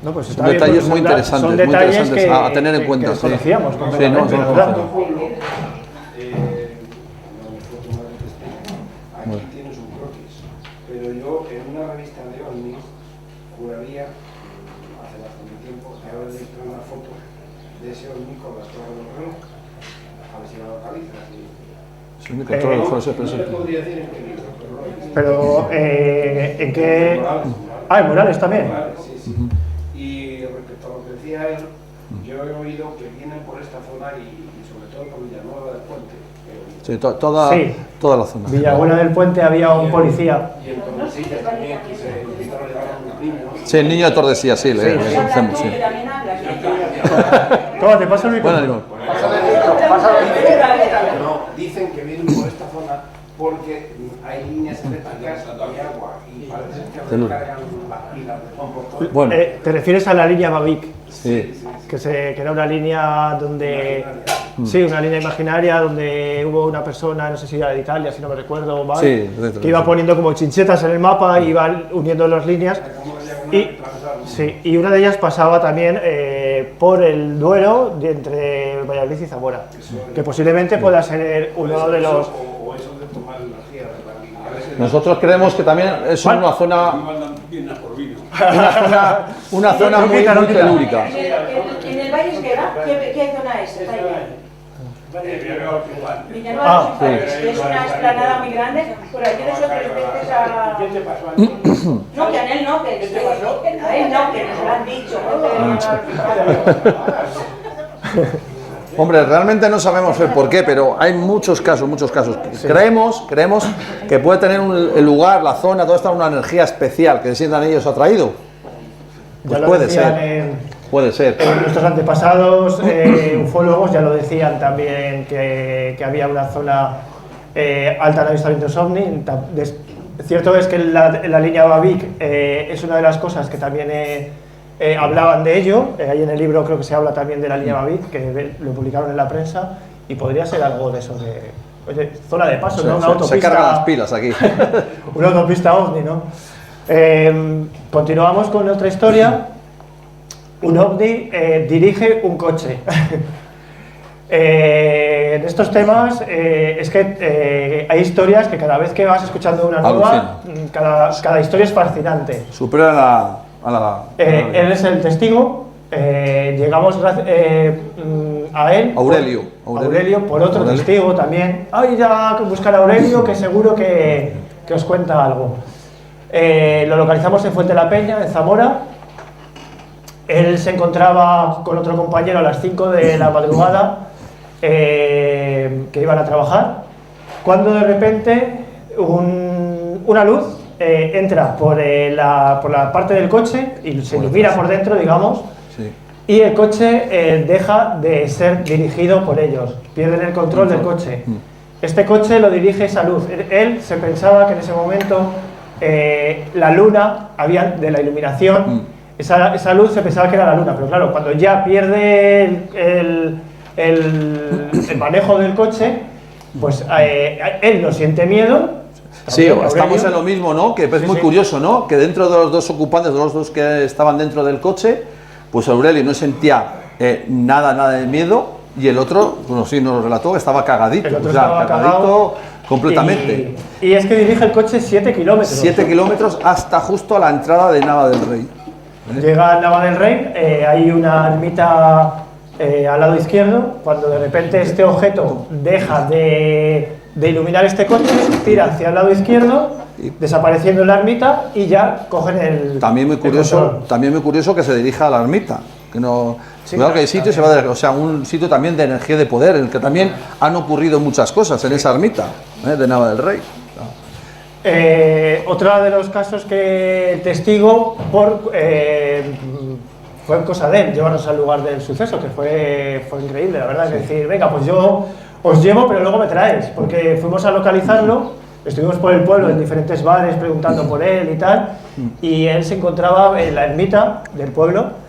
No, pues son detalles muy interesantes, son detalles a tener en cuenta. Que conocíamos, sí, no. Aquí tienes un croquis, pero yo en una revista de ovnis juraría, hace bastante tiempo, que haber visto una foto de ese ovni con las torres del reloj, a ver si la localizas. No le podría decir en qué libro, pero ¿en qué? En Morales también. Sí. Y respecto a lo que decía él, yo he oído que vienen por esta zona y sobre todo por Villanueva del Puente. Sí, toda la zona. Villabuena del Puente había un policía. Y en Tordesillas también, que se intentaron llevar a unos niños. Sí, el niño de Tordesillas, sí, le conocemos, sí. Toma, te paso el micrófono. No, dicen que vienen por esta zona porque hay líneas eléctricas y agua y parece que recargan las pilas de todo. Bueno. ¿Te refieres a la línea Mavic? Sí. Que era una línea donde... Sí, una línea imaginaria donde hubo una persona, no sé si era de Italia, si no me recuerdo, ¿vale? Sí, que iba poniendo como chinchetas en el mapa y iba uniendo las líneas. Y una de ellas pasaba también por el Duero entre Valladolid y Zamora, que posiblemente pueda ser uno de los... Nosotros creemos que también es una zona muy telúrica. ¿En el Valle Esquerra? ¿Qué zona es? Villanueva del Puente, que es una explanada muy grande, por aquí nosotros veces a... ¿Qué te pasó? No, que a él no, que a él no, que nos lo han dicho. Hombre, realmente no sabemos el por qué, pero hay muchos casos. Sí. Creemos que puede tener el lugar, la zona, toda esta una energía especial que se sientan ellos atraídos. Pues puede ser. Nuestros antepasados ufólogos ya lo decían también que había una zona alta en avistamientos ovni. Cierto es que la línea Bavic es una de las cosas que también hablaban de ello. Ahí en el libro creo que se habla también de la línea Bavic, que lo publicaron en la prensa, y podría ser algo de eso de... Oye, zona de paso, ¿no? Una autopista... Se cargan las pilas aquí. Una autopista ovni, ¿no? Continuamos con otra historia. Un ovni dirige un coche. En estos temas es que hay historias que cada vez que vas escuchando una nueva, cada historia es fascinante. Supera a la... Él es el testigo. Llegamos a él, Aurelio, por otro testigo también. Ir a buscar a Aurelio, que seguro que os cuenta algo. Lo localizamos en Fuente la Peña, en Zamora. Él se encontraba con otro compañero a las 5 de la madrugada, que iban a trabajar, cuando de repente una luz entra por la parte del coche y se ilumina por dentro, digamos. Sí. Y el coche deja de ser dirigido por ellos, pierden el control del coche. Este coche lo dirige esa luz. Él se pensaba que en ese momento la luna, de la iluminación, esa luz se pensaba que era la luna, pero claro, cuando ya pierde el manejo del coche, pues él no siente miedo. Sí, estamos en lo mismo, ¿no? Que es muy curioso, ¿no? Que dentro de los dos ocupantes, de los dos que estaban dentro del coche, pues Aurelio no sentía nada de miedo, y el otro, bueno, sí, nos lo relató, que estaba cagadito, El otro o sea, estaba cagadito cagado completamente. Y es que dirige el coche 7 kilómetros. 7 kilómetros hasta justo a la entrada de Nava del Rey. Llega a Nava del Rey, hay una ermita al lado izquierdo. Cuando de repente este objeto deja de iluminar este coche, tira hacia el lado izquierdo, desapareciendo en la ermita, y ya cogen el. También muy curioso que se dirija a la ermita, que no. Sí, cuidado, que el sitio se va o sea, un sitio también de energía de poder, en el que también han ocurrido muchas cosas en esa ermita de Nava del Rey. Otro de los casos que el testigo fue cosa de él, llevarnos al lugar del suceso, que fue increíble, la verdad. Sí. Es decir, venga, pues yo os llevo, pero luego me traéis, porque fuimos a localizarlo, estuvimos por el pueblo en diferentes bares preguntando por él y tal, y él se encontraba en la ermita del pueblo,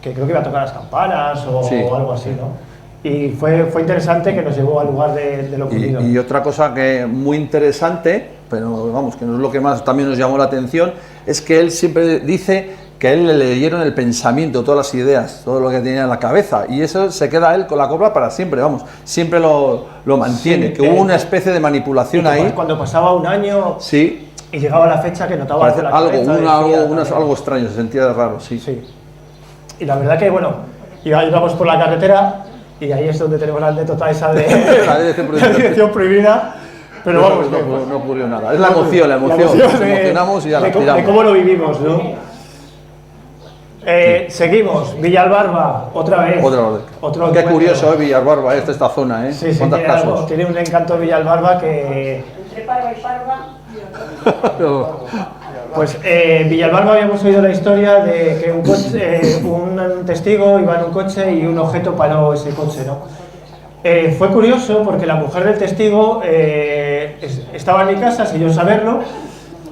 que creo que iba a tocar las campanas o algo así, ¿no? Y fue interesante, que nos llevó al lugar de lo ocurrido. Y otra cosa que muy interesante, pero vamos, que no es lo que más también nos llamó la atención, es que él siempre dice que a él le leyeron el pensamiento, todas las ideas, todo lo que tenía en la cabeza, y eso se queda él con la copla para siempre, vamos, siempre lo mantiene, sí, que hubo una especie de manipulación ahí. Cuando pasaba un año, sí, y llegaba la fecha que notaba la algo extraño, se sentía raro, sí. Y la verdad que, bueno, íbamos por la carretera, y ahí es donde tenemos la anécdota esa de la dirección prohibida. Pero vamos, no ocurrió nada. Es la emoción, nos emocionamos y ya la tiramos. De cómo lo vivimos, ¿no? Seguimos, Villalbarba, otra vez. Qué curioso, Villalbarba, esta zona, ¿eh? Sí, ¿cuántos casos? Tiene un encanto Villalbarba que. Entre Parva y Parva. Pues Villalbarba habíamos oído la historia de que un testigo iba en un coche y un objeto paró ese coche, ¿no? Fue curioso porque la mujer del testigo estaba en mi casa sin yo saberlo,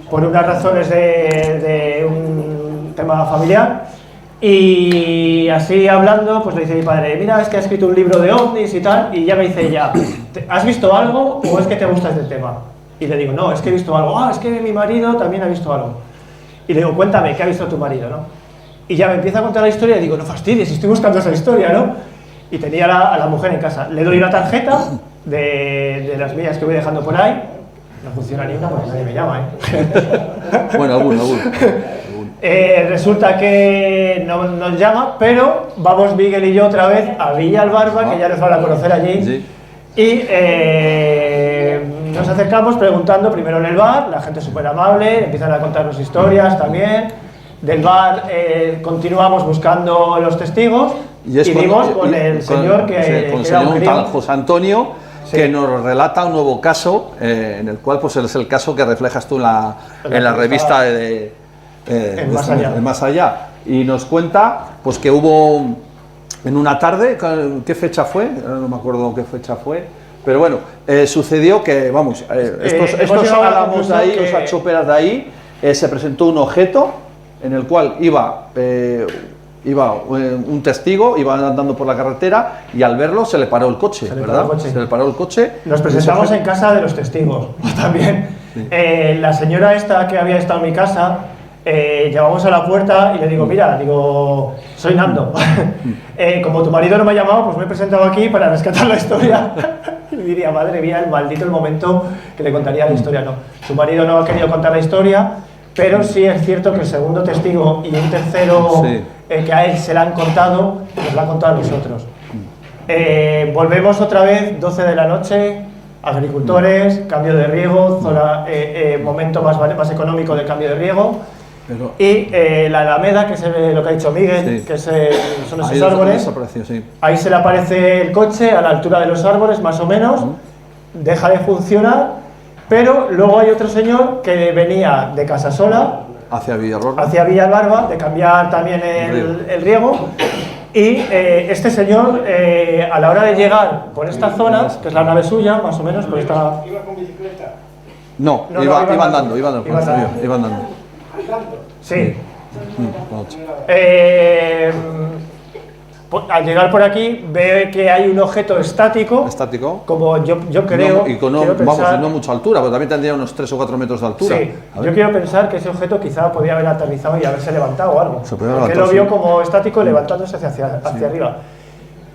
por unas razones de un tema familiar, y así hablando, pues le dice mi padre, mira, es que ha escrito un libro de ovnis y tal, y ya me dice ella, ¿has visto algo o es que te gusta este tema? Y le digo, no, es que he visto algo. Es que mi marido también ha visto algo. Y le digo, cuéntame, ¿qué ha visto tu marido, no? Y ya me empieza a contar la historia y digo, no fastidies, estoy buscando esa historia, ¿no? Y tenía a la mujer en casa. Le doy una tarjeta de las mías que voy dejando por ahí. No funciona ni una porque nadie me llama, ¿eh? Bueno, alguno. Resulta que no nos llama, pero vamos Miguel y yo otra vez a Villalbarba, que ya nos van a conocer allí. Sí. Y nos acercamos preguntando primero en el bar, la gente súper amable, empiezan a contarnos historias también. Del bar continuamos buscando los testigos y dimos con el señor que era un tal José Antonio, sí, que nos relata un nuevo caso, en el cual pues es el caso que reflejas tú en la revista de Más Allá. Y nos cuenta pues que hubo en una tarde, ¿qué fecha fue? No me acuerdo qué fecha fue, pero bueno, sucedió que, vamos, estos álamos de ahí, los choperas de ahí, se presentó un objeto en el cual iba un testigo, iba andando por la carretera y al verlo se le paró el coche, ¿verdad? Se le paró el coche. Nos presentamos en casa de los testigos también. Sí. La señora esta que había estado en mi casa, llamamos a la puerta y le digo, mira, soy Nando. Como tu marido no me ha llamado, pues me he presentado aquí para rescatar la historia. Y diría, madre mía, el momento que le contaría la historia. No, su marido no ha querido contar la historia, pero sí es cierto que el segundo testigo y un tercero, sí, que a él se la han contado, nos la han contado a nosotros. Volvemos otra vez, 12 de la noche, agricultores, cambio de riego, zona, momento más económico del cambio de riego. Y la Alameda, que es lo que ha dicho Miguel, sí, que son esos árboles, sí, ahí se le aparece el coche a la altura de los árboles, más o menos, deja de funcionar, pero luego hay otro señor que venía de Casasola hacia Villalbarba, de cambiar también el riego, y este señor, a la hora de llegar por esta zona, que es la nave suya, más o menos, por esta... ¿Iba con bicicleta? No, iba andando. Sí. Al llegar por aquí ve que hay un objeto estático, como yo creo, no, y con no mucha altura, pero también tendría unos 3 o 4 metros de altura. Sí, yo quiero pensar que ese objeto quizá podía haber aterrizado y haberse levantado o algo, porque él lo vio como estático levantándose hacia arriba.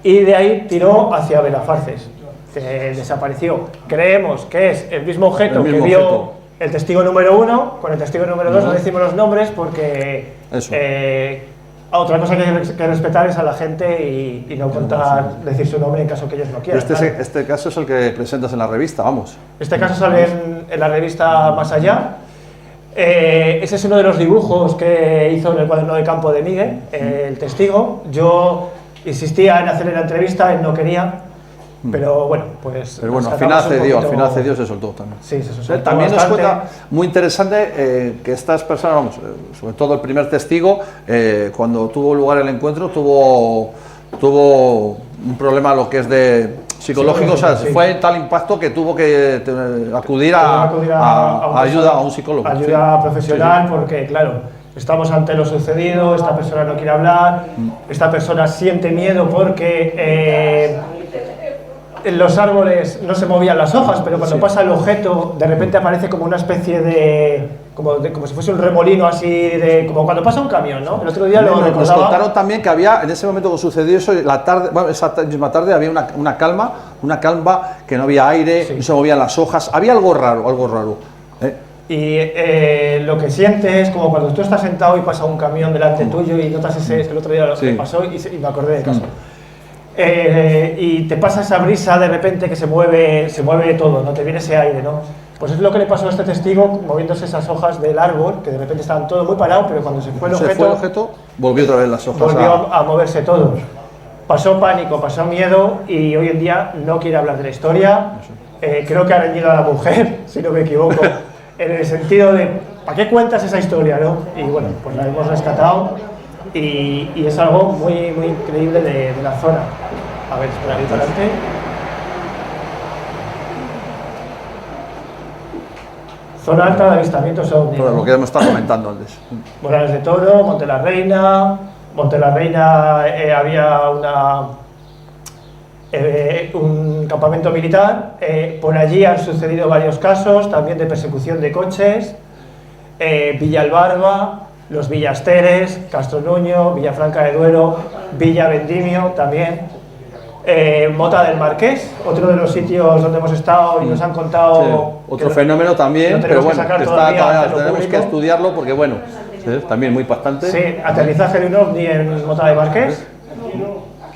y de ahí tiró hacia Benafarces. Desapareció. Creemos que es el mismo objeto que vio el testigo número 1, con el testigo número 2 no decimos los nombres porque otra cosa que hay que respetar es a la gente y no contar, decir su nombre en caso que ellos no quieran. Este caso es el que presentas en la revista, vamos. Este caso sale en la revista Más Allá. Ese es uno de los dibujos que hizo en el cuaderno de campo de Miguel, el testigo. Yo insistía en hacerle la entrevista, él no quería. Pero bueno, pues... Pero bueno, al final cedió, se soltó también. Sí, se soltó también bastante. nos cuenta, muy interesante, que estas personas, vamos, sobre todo el primer testigo, cuando tuvo lugar el encuentro, tuvo un problema lo que es de psicológico, o sea, fue tal impacto que tuvo que acudir a ayuda a un psicólogo. Ayuda profesional, porque claro, estamos ante lo sucedido, esta persona no quiere hablar, esta persona siente miedo porque... en los árboles no se movían las hojas, pero cuando pasa el objeto, de repente aparece como una especie de... como si fuese un remolino así, como cuando pasa un camión, ¿no? El otro día lo recordaba. Nos contaron también que había, en ese momento que sucedió eso, esa misma tarde había una calma que no había aire, no se movían las hojas, había algo raro. Y lo que sientes es como cuando tú estás sentado y pasa un camión delante tuyo y notas el otro día lo que pasó y me acordé del caso. Y te pasa esa brisa de repente que se mueve todo, ¿no? Te viene ese aire, ¿no? Pues es lo que le pasó a este testigo, moviéndose esas hojas del árbol, que de repente estaban todo muy parado, pero cuando se fue el objeto, volvió otra vez las hojas. Volvió a moverse todo. Pasó pánico, pasó miedo y hoy en día no quiere hablar de la historia. Creo que ha reñido a la mujer, si no me equivoco, en el sentido de ¿para qué cuentas esa historia, no? Y bueno, pues la hemos rescatado. Y es algo muy, muy increíble de la zona. A ver, espera, ahí adelante. Zona alta de avistamientos ovni. Por lo que hemos estado comentando antes. Morales de Toro, Monte la Reina. Monte la Reina había un campamento militar. Por allí han sucedido varios casos, también de persecución de coches. Villalbarba, los Villasteres, Castro Nuño, Villafranca de Duero, Villa Vendimio también, Mota del Marqués, otro de los sitios donde hemos estado y nos han contado... Otro fenómeno también, pero bueno, tenemos que estudiarlo porque bueno, también muy impactante. Sí, aterrizaje de un ovni en Mota del Marqués,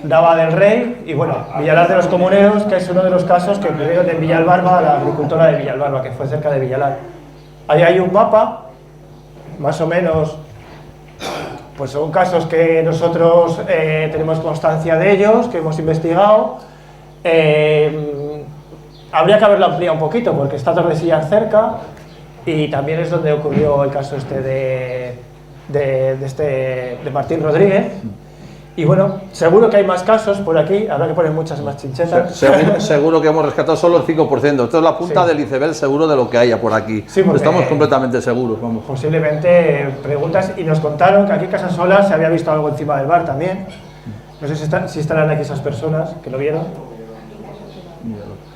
Nava del Rey y bueno, Villalar de los Comuneros, que es uno de los casos que ocurrieron en Villalbarba, la agricultora de Villalbarba, que fue cerca de Villalar. Ahí hay un mapa, más o menos, pues son casos que nosotros tenemos constancia de ellos, que hemos investigado. Habría que haberlo ampliado un poquito porque está Tordesillas cerca y también es donde ocurrió el caso de Martín Rodríguez. Y bueno, seguro que hay más casos por aquí, habrá que poner muchas más chinchetas. Seguro que hemos rescatado solo el 5%. Esto es la punta del iceberg seguro de lo que haya por aquí. Sí, estamos completamente seguros. Vamos. Posiblemente preguntas y nos contaron que aquí en Casasola se había visto algo encima del bar también. No sé si estarán aquí esas personas que lo vieron.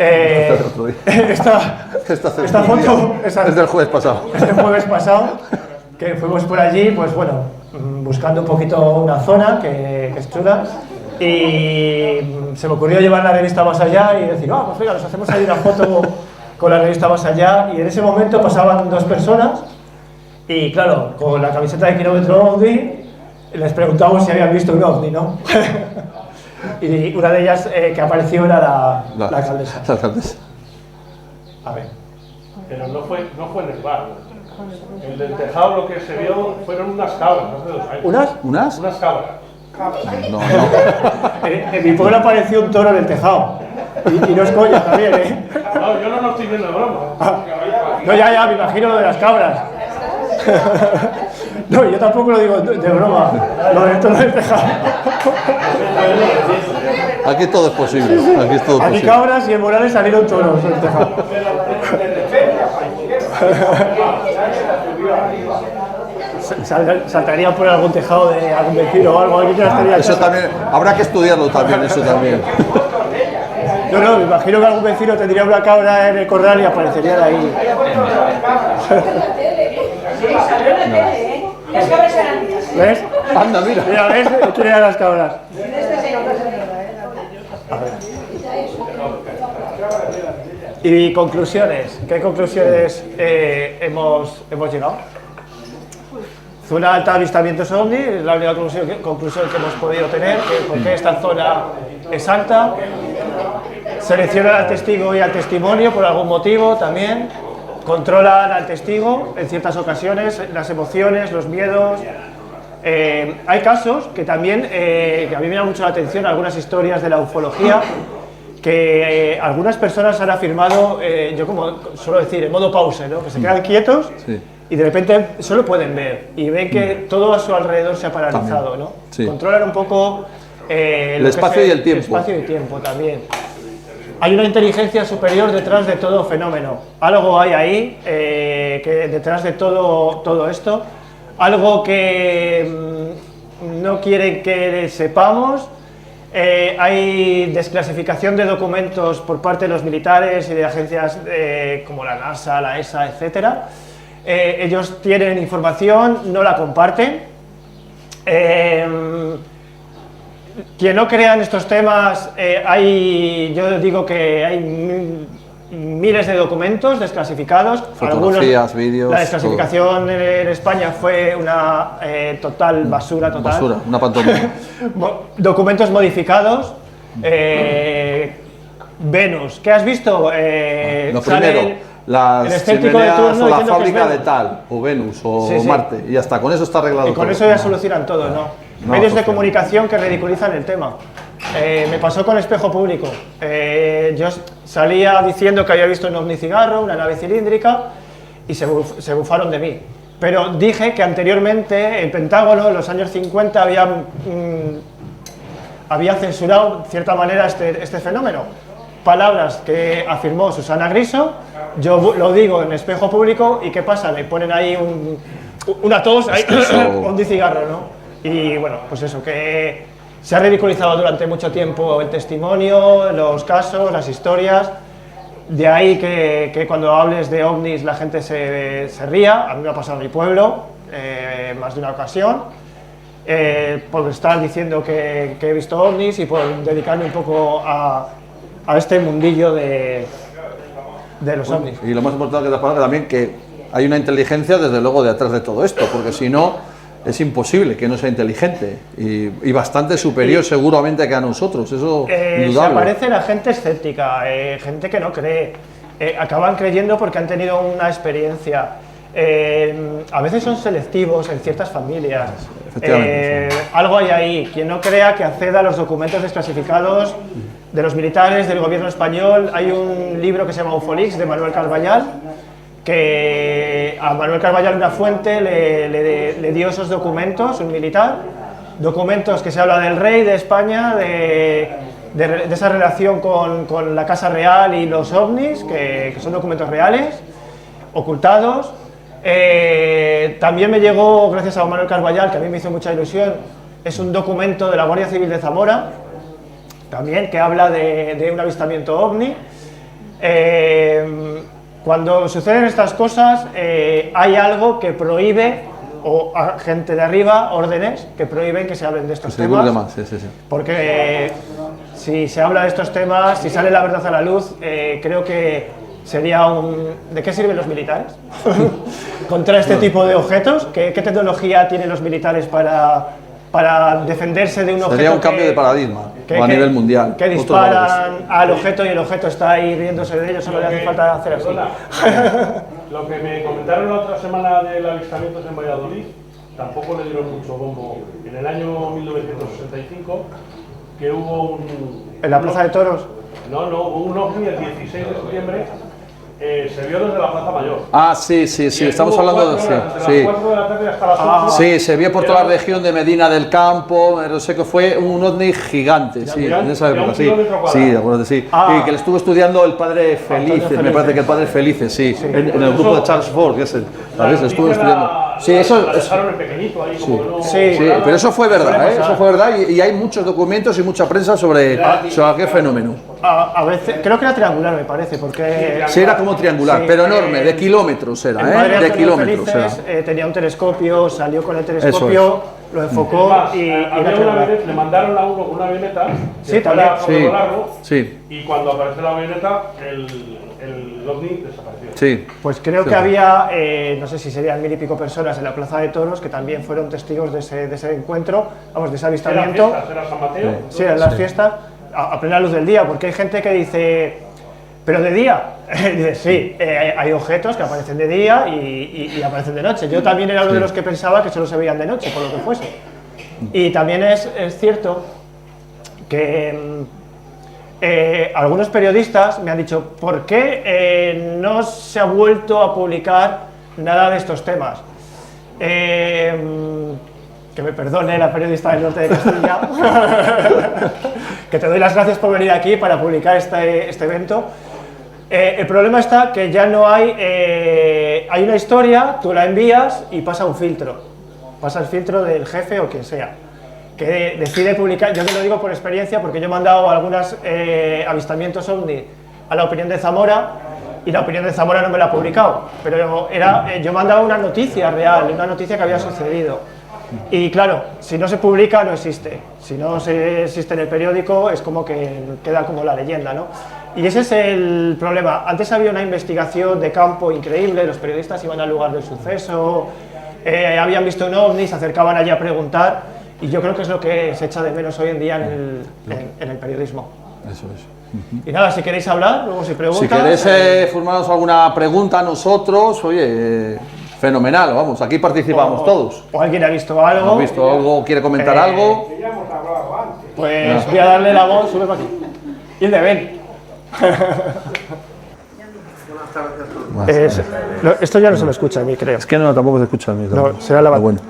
Esta foto es del jueves pasado. Es del jueves pasado, que fuimos por allí, pues bueno, buscando un poquito una zona que es chula y se me ocurrió llevar la revista Más Allá y decir, pues venga, nos hacemos ahí una foto con la revista Más Allá y en ese momento pasaban dos personas y claro, con la camiseta de Kilómetro OVNI les preguntamos si habían visto un OVNI, ¿no? Y una de ellas que apareció era la alcaldesa. La alcaldesa. A ver. Pero no fue en el bar. El del tejado lo que se vio fueron unas cabras hace 2 años. ¿Unas? Unas cabras. No. En mi pueblo apareció un toro en el tejado. Y no es coña también, ¿eh? No, yo no lo estoy viendo de broma. No, ya, me imagino lo de las cabras. No, yo tampoco lo digo de broma. Lo del toro del tejado. Aquí todo es posible. Aquí cabras y en Morales salieron toros en el tejado. Saltarían por algún tejado de algún vecino o algo. Eso también, habrá que estudiarlo también, eso también. No, me imagino que algún vecino tendría una cabra en el corral y aparecería de ahí. Las cabras eran mías. ¿Ves? Anda, mira. Mira, ¿ves? ¿Quién eran las cabras? Y conclusiones. ¿Qué conclusiones hemos llegado? Zona alta de avistamientos ovni, es la única conclusión que hemos podido tener, porque esta zona es alta. Seleccionan al testigo y al testimonio por algún motivo también. Controlan al testigo en ciertas ocasiones, las emociones, los miedos. Hay casos que también, que a mí me llama mucho la atención, algunas historias de la ufología, que algunas personas han afirmado, yo como suelo decir, en modo pause, ¿no? Que se quedan quietos y de repente solo pueden ver y ven que todo a su alrededor se ha paralizado, ¿no? Sí. Controlan un poco el espacio y el tiempo. El espacio y tiempo también. Hay una inteligencia superior detrás de todo fenómeno. Algo hay ahí, que detrás de todo esto. Algo que no quieren que sepamos. Hay desclasificación de documentos por parte de los militares y de agencias como la NASA, la ESA, etc. Ellos tienen información, no la comparten. Quien no crea en estos temas, yo digo que hay miles de documentos desclasificados. Fotografías, vídeos. La desclasificación en España fue una total basura. Basura, una pantomima. Documentos modificados. Venus, ¿qué has visto? Lo primero, las chimeneas o la fábrica de tal, o Venus, o Marte, y hasta con eso está arreglado. Y con eso ya solucionan todo, ¿no? Medios de comunicación que ridiculizan el tema. Me pasó con Espejo Público. Yo salía diciendo que había visto un ovni cigarro, una nave cilíndrica, y se bufaron de mí. Pero dije que anteriormente el Pentágono, en los años 50, había censurado de cierta manera este fenómeno. Palabras que afirmó Susana Griso, yo lo digo en Espejo Público, y ¿qué pasa? Le ponen ahí una tos, ahí, un cigarro, ¿no? Y bueno, pues eso, que se ha ridiculizado durante mucho tiempo el testimonio, los casos, las historias. De ahí que cuando hables de ovnis la gente se ría. A mí me ha pasado en mi pueblo, más de una ocasión, por estar diciendo que he visto ovnis y por dedicarme un poco a este mundillo de los ovnis. Y lo más importante que te pasa también que hay una inteligencia desde luego detrás de todo esto, porque si no es imposible que no sea inteligente y bastante superior seguramente que a nosotros, eso indudable. Se aparece la gente escéptica, gente que no cree, acaban creyendo porque han tenido una experiencia. A veces son selectivos en ciertas familias. Algo hay ahí. Quien no crea, que acceda a los documentos desclasificados de los militares, del gobierno español. Hay un libro que se llama Ufolix, de Manuel Carballal, que a Manuel Carballal, una fuente, le dio esos documentos, un militar, documentos que se habla del rey de España, de esa relación con la Casa Real y los ovnis, que son documentos reales, ocultados. También me llegó, gracias a Manuel Carballal, que a mí me hizo mucha ilusión, es un documento de la Guardia Civil de Zamora, también, que habla de un avistamiento ovni. Cuando suceden estas cosas, hay algo que prohíbe, o a gente de arriba, órdenes que prohíben que se hablen de estos temas. Más, sí. Porque si se habla de estos temas, si sale la verdad a la luz, creo que sería ¿de qué sirven los militares? Contra este tipo de objetos. ¿Qué tecnología tienen los militares para defenderse de un objeto? Sería un cambio de paradigma a nivel mundial. Que disparan al objeto y el objeto está ahí riéndose de ellos, solo le hace falta hacer así. Lo que me comentaron la otra semana del avistamiento en Valladolid, tampoco le dieron mucho bombo. En el año 1965, que hubo ¿En la Plaza de Toros? No, un ovni el 16 de septiembre. Se vio desde la Plaza Mayor. Ah, sí, estamos hablando de... Sí. 4 de la tarde hasta las 8. Sí, se vio por toda la región de Medina del Campo, no sé qué fue, un ovni gigante, en esa época, sí, de acuerdo, sí. Y que le estuvo estudiando el padre Felices, me parece que el padre Felices, sí, en el grupo de Charles Ford, que es el, ¿sabes? Le estuvo estudiando. Sí, eso dejaron en pequeñito ahí, como no, sí, pero eso fue verdad, eso fue verdad, y hay muchos documentos y mucha prensa sobre aquel fenómeno. a veces, creo que era triangular, me parece, porque... Sí, era como triangular, sí, pero enorme, de kilómetros era, el padre de Antonio kilómetros Felices, era. tenía un telescopio, salió con el telescopio, lo enfocó Más, y había era una triangular. avioneta, le mandaron a uno una avioneta Sí, que fuera también. a sobrevolarlo, Sí, y cuando apareció la avioneta, el ovni desapareció. sí. Pues creo Sí. que había, no sé si serían 1000 y pico personas en la Plaza de Toros que también fueron testigos de ese encuentro, vamos, de ese avistamiento. Era San Mateo. Sí, en las fiestas, a plena luz del día, porque hay gente que dice, ¿pero de día? Dice, sí, hay objetos que aparecen de día y aparecen de noche. Yo también era uno de los que pensaba que solo se veían de noche, por lo que fuese. Y también es cierto que algunos periodistas me han dicho, ¿por qué no se ha vuelto a publicar nada de estos temas? Que me perdone la periodista del norte de Castilla, que te doy las gracias por venir aquí para publicar este evento. El problema está que ya no hay una historia, tú la envías y pasa un filtro, pasa el filtro del jefe o quien sea, que decide publicar. Yo te lo digo por experiencia, porque yo he mandado algunos avistamientos ovni a La Opinión de Zamora, y La Opinión de Zamora no me la ha publicado, pero yo mandaba una noticia real, una noticia que había sucedido. Y claro, si no se publica no existe, si no existe en el periódico es como que queda como la leyenda, ¿no? Y ese es el problema. Antes había una investigación de campo increíble, los periodistas iban al lugar del suceso, habían visto un ovni, se acercaban allí a preguntar, y yo creo que es lo que se echa de menos hoy en día en el periodismo. Eso es. Y nada, si queréis hablar, luego si preguntas... Si queréis formarnos alguna pregunta a nosotros, oye, fenomenal, vamos, aquí participamos todos. O alguien ha visto algo. ¿Ha visto algo? ¿Quiere comentar algo? Ya hemos hablado antes. Pues voy a darle la voz, sube para aquí. Hilde, ven. Esto ya no se lo escucha a mí, creo. Es que no, tampoco se escucha a mí. No, será la bueno.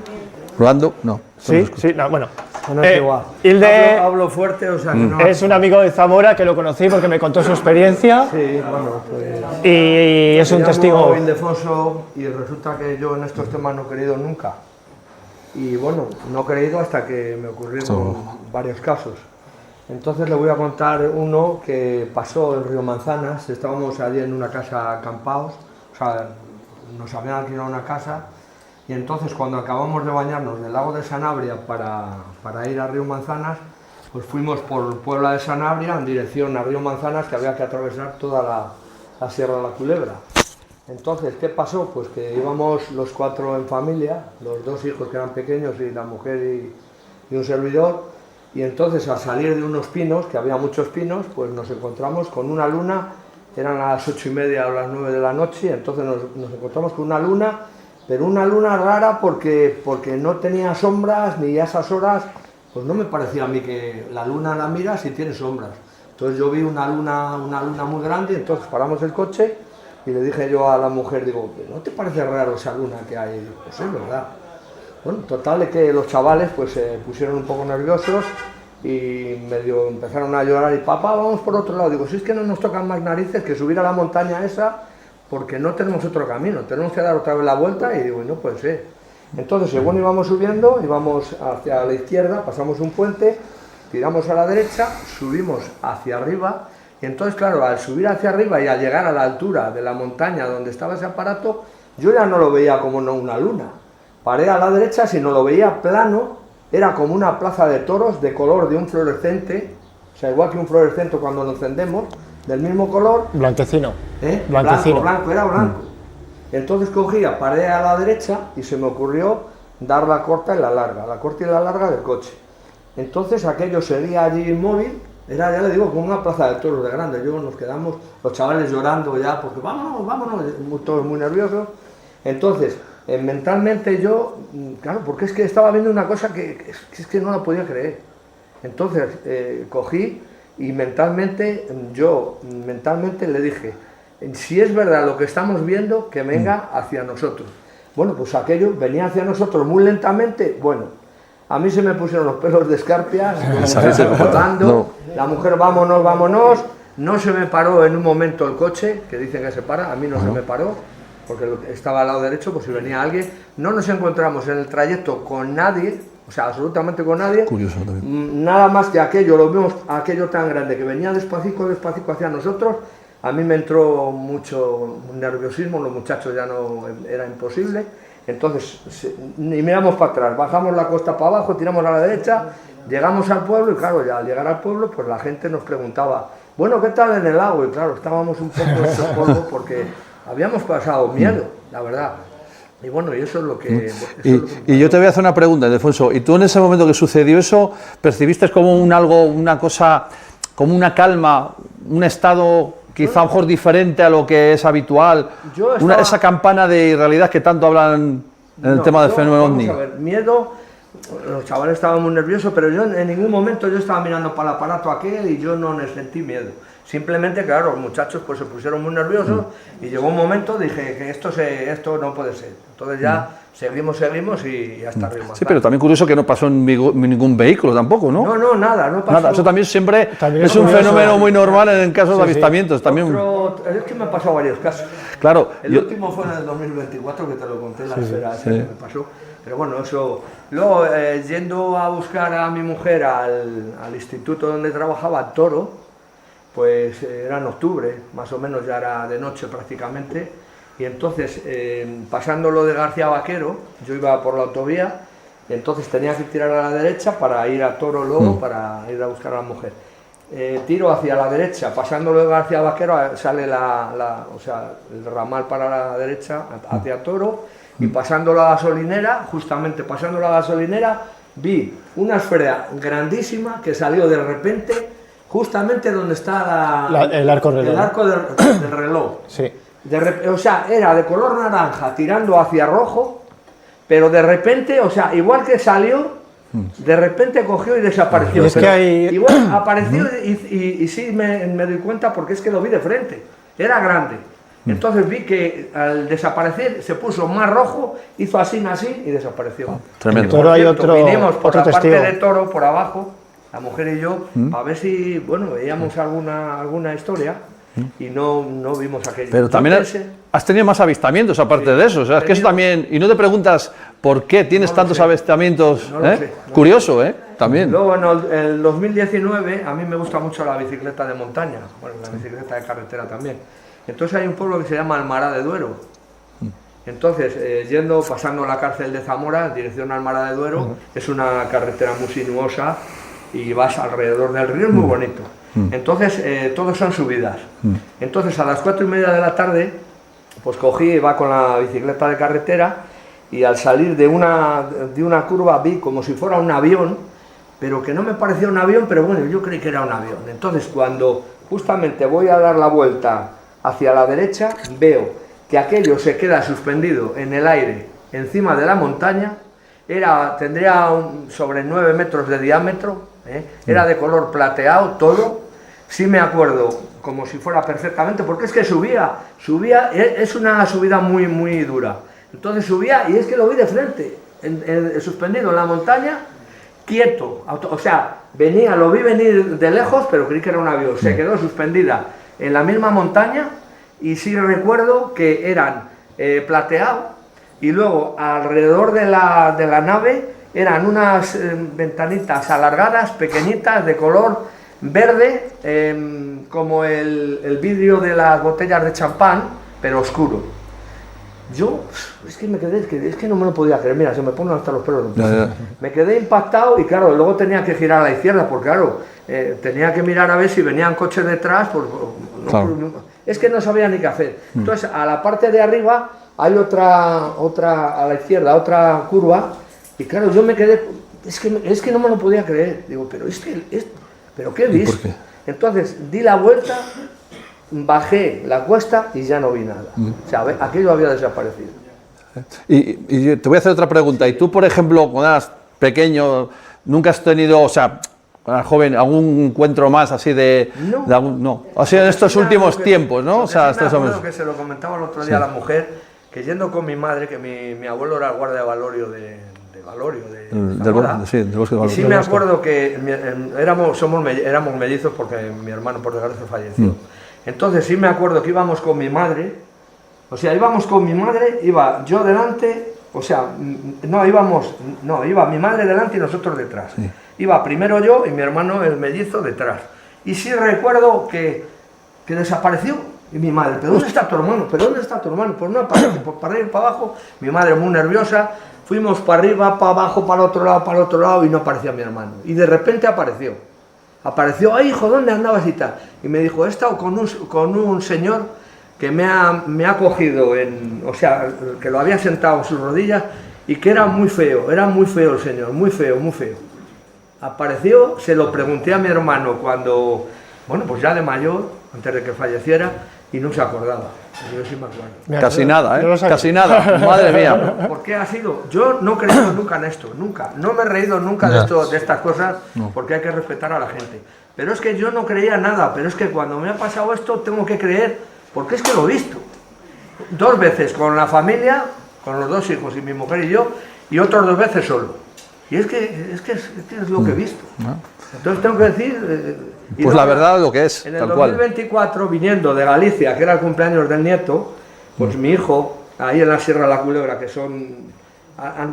¿Probando? No. Sí, sí, no, bueno. No es igual. Hilde Hablo fuerte, o sea que no. es un amigo de Zamora que lo conocí porque me contó su experiencia. Sí, bueno, pues. Y es un testigo. Ildefonso, y resulta que yo en estos temas no he creído nunca. Y bueno, no he creído hasta que me ocurrieron varios casos. Entonces le voy a contar uno que pasó en Río Manzanas. Estábamos allí en una casa acampados, o sea, nos habían alquilado una casa. Y entonces cuando acabamos de bañarnos del lago de Sanabria para ir a Río Manzanas, pues fuimos por Puebla de Sanabria en dirección a Río Manzanas, que había que atravesar toda la Sierra de la Culebra. Entonces, ¿qué pasó? Pues que íbamos los 4 en familia, los 2 hijos que eran pequeños y la mujer y un servidor, y entonces al salir de unos pinos, que había muchos pinos, pues nos encontramos con una luna, eran las 8:30 o las 9 de la noche, y entonces nos encontramos con una luna, pero una luna rara porque no tenía sombras ni a esas horas, pues no me parecía a mí que la luna la miras y tiene sombras. Entonces yo vi una luna muy grande, y entonces paramos el coche y le dije yo a la mujer, digo, ¿no te parece raro esa luna que hay? Pues es verdad. Bueno, total de que los chavales pues se pusieron un poco nerviosos y medio empezaron a llorar y papá, vamos por otro lado. Digo, si es que no nos tocan más narices que subir a la montaña esa, porque no tenemos otro camino, tenemos que dar otra vez la vuelta. Y digo, no puede ser. Entonces, según íbamos subiendo, íbamos hacia la izquierda, pasamos un puente, tiramos a la derecha, subimos hacia arriba, y entonces, claro, al subir hacia arriba y al llegar a la altura de la montaña donde estaba ese aparato, yo ya no lo veía como no una luna. Paré a la derecha, sino lo veía plano, era como una plaza de toros de color de un fluorescente, o sea, igual que un fluorescente cuando lo encendemos, del mismo color. Blanquecino. Blanquecino. Blanco, era blanco. Entonces cogía, paré a la derecha y se me ocurrió dar la corta y la larga del coche. Entonces aquello seguía allí inmóvil, era, ya le digo, como una plaza de toros de grande. Yo nos quedamos, los chavales llorando ya, porque vámonos, todos muy nerviosos. Entonces, mentalmente yo, claro, porque es que estaba viendo una cosa que es que no la podía creer. Entonces cogí y mentalmente le dije, si es verdad lo que estamos viendo, que venga hacia nosotros. Bueno, pues aquello venía hacia nosotros muy lentamente. Bueno, a mí se me pusieron los pelos de escarpia, rodando, la mujer vámonos, no se me paró en un momento el coche, que dicen que se para, a mí no se me paró, porque estaba al lado derecho, pues si venía alguien. No nos encontramos en el trayecto con nadie, o sea, absolutamente con nadie. Curioso también. Nada más que aquello, lo vimos aquello tan grande que venía despacito hacia nosotros. A mí me entró mucho nerviosismo, los muchachos ya no, era imposible. Entonces, ni miramos para atrás, bajamos la costa para abajo, tiramos a la derecha, llegamos al pueblo y claro, ya al llegar al pueblo, pues la gente nos preguntaba, bueno, ¿qué tal en el lago? Y claro, estábamos un poco hechos polvo porque habíamos pasado miedo, la verdad. Y bueno, y eso es lo que... Y yo te voy a hacer una pregunta, Ildefonso. ¿Y tú en ese momento que sucedió eso, percibiste como una cosa, como una calma, un estado quizá a lo mejor diferente a lo que es habitual? Esa campana de irrealidad que tanto hablan en el tema del fenómeno ovni. Vamos a ver, miedo, los chavales estaban muy nerviosos, pero yo en ningún momento yo estaba mirando para el aparato aquel y yo no les sentí miedo. Simplemente, claro, los muchachos pues se pusieron muy nerviosos y llegó un momento, dije que esto no puede ser. Entonces ya seguimos y hasta arriba. Sí, pero también curioso que no pasó en ningún vehículo tampoco, ¿no? No, nada, no pasó. Nada, eso también siempre es un fenómeno muy normal en casos de avistamientos. También. Es que me ha pasado varios casos. Claro. El último fue en el 2024, que te lo conté, la esfera que me pasó. Pero bueno, eso... Luego, yendo a buscar a mi mujer al instituto donde trabajaba, Toro, pues era en octubre, más o menos ya era de noche prácticamente, y entonces, pasando lo de García Vaquero, yo iba por la autovía, y entonces tenía que tirar a la derecha para ir a Toro luego, para ir a buscar a la mujer. Tiro hacia la derecha, pasando lo de García Vaquero, sale el ramal para la derecha, hacia Toro, y pasando la gasolinera, justamente pasando la gasolinera, vi una esfera grandísima que salió de repente, justamente donde está el arco reloj. El arco del reloj. Sí. O sea, era de color naranja tirando hacia rojo, pero de repente, o sea, igual que salió, de repente cogió y desapareció. Es que hay... Igual apareció y sí me doy cuenta porque es que lo vi de frente, era grande. Entonces vi que al desaparecer se puso más rojo, hizo así y desapareció. Tremendo. Toro hay vinimos por otro la parte testigo. de Toro, por abajo, la mujer y yo, a ver si, bueno, veíamos alguna historia y no vimos aquello. Pero también has tenido más avistamientos aparte de eso, o sea, es que eso también, y no te preguntas por qué tienes tantos avistamientos, no lo sé. Curioso, también. Luego en el 2019, a mí me gusta mucho la bicicleta de montaña, bueno, la bicicleta de carretera también. Entonces hay un pueblo que se llama Almará de Duero. Entonces, pasando la cárcel de Zamora, en dirección a Almará de Duero, es una carretera muy sinuosa y vas alrededor del río, es muy bonito. Entonces, todos son subidas. Entonces, a las 4:30 de la tarde, pues cogí, iba con la bicicleta de carretera y al salir de una curva vi como si fuera un avión, pero que no me parecía un avión, pero bueno, yo creí que era un avión. Entonces, cuando justamente voy a dar la vuelta hacia la derecha, veo que aquello se queda suspendido en el aire encima de la montaña, tendría sobre 9 metros de diámetro, era de color plateado todo, sí me acuerdo como si fuera perfectamente, porque es que subía, es una subida muy, muy dura, entonces subía y es que lo vi de frente, suspendido en la montaña, quieto, o sea, lo vi venir de lejos, pero creí que era un avión, se quedó suspendida en la misma montaña y sí recuerdo que eran plateados y luego alrededor de la nave eran unas ventanitas alargadas, pequeñitas, de color verde, como el vidrio de las botellas de champán, pero oscuro. Yo, es que me quedé, es que no me lo podía creer, mira, se me ponen hasta los pelos. Me quedé impactado y claro, luego tenía que girar a la izquierda, porque claro, tenía que mirar a ver si venían coches detrás, es que no sabía ni qué hacer. Entonces, a la parte de arriba hay otra a la izquierda, otra curva, y claro, yo me quedé, es que no me lo podía creer, digo, pero ¿qué he visto? Entonces, di la vuelta, bajé la cuesta y ya no vi nada. O sea, aquello había desaparecido. Y te voy a hacer otra pregunta. ¿Y tú, por ejemplo, cuando eras pequeño, nunca has tenido, o sea, cuando eras joven, algún encuentro más así de... No. O sea, en estos últimos tiempos, ¿no? O sea, me acuerdo que se lo comentaba el otro día a la mujer, que yendo con mi madre, que mi abuelo era el guardia de Valorio de del bosque de Valorio. Y sí me acuerdo que éramos mellizos porque mi hermano por desgracia falleció. Entonces sí me acuerdo que íbamos con mi madre O sea, íbamos con mi madre, iba yo delante, o sea, iba mi madre delante y nosotros detrás. Sí. Iba primero yo y mi hermano el mellizo detrás. Y sí recuerdo que desapareció. Y mi madre, ¿pero dónde está tu hermano? ¿Pero dónde está tu hermano? Pues no aparece, pues para arriba y para abajo. Mi madre muy nerviosa, fuimos para arriba, para abajo, para el otro lado y no aparecía mi hermano. Y de repente apareció. Apareció, ¡ay, hijo, ¿dónde andabas y tal? Y me dijo, he estado con un señor que me ha cogido, o sea, que lo había sentado en sus rodillas y que era muy feo el señor, muy feo, muy feo. Apareció, se lo pregunté a mi hermano cuando, bueno, pues ya de mayor, antes de que falleciera, y no se acordaba. Yo sí me acuerdo. Casi nada, ¿eh? Casi nada, madre mía. ¿Por qué ha sido? Yo no he creído nunca en esto, nunca. No me he reído nunca de estas cosas, porque hay que respetar a la gente. Pero es que yo no creía nada, pero es que cuando me ha pasado esto tengo que creer, porque es que lo he visto. 2 veces con la familia, con los 2 hijos y mi mujer y yo, y otras 2 veces solo. Y es que es lo que he visto. Entonces tengo que decir... pues la verdad lo que es, en el 2024, viniendo de Galicia, que era el cumpleaños del nieto, pues mi hijo, ahí en la Sierra de la Culebra, que son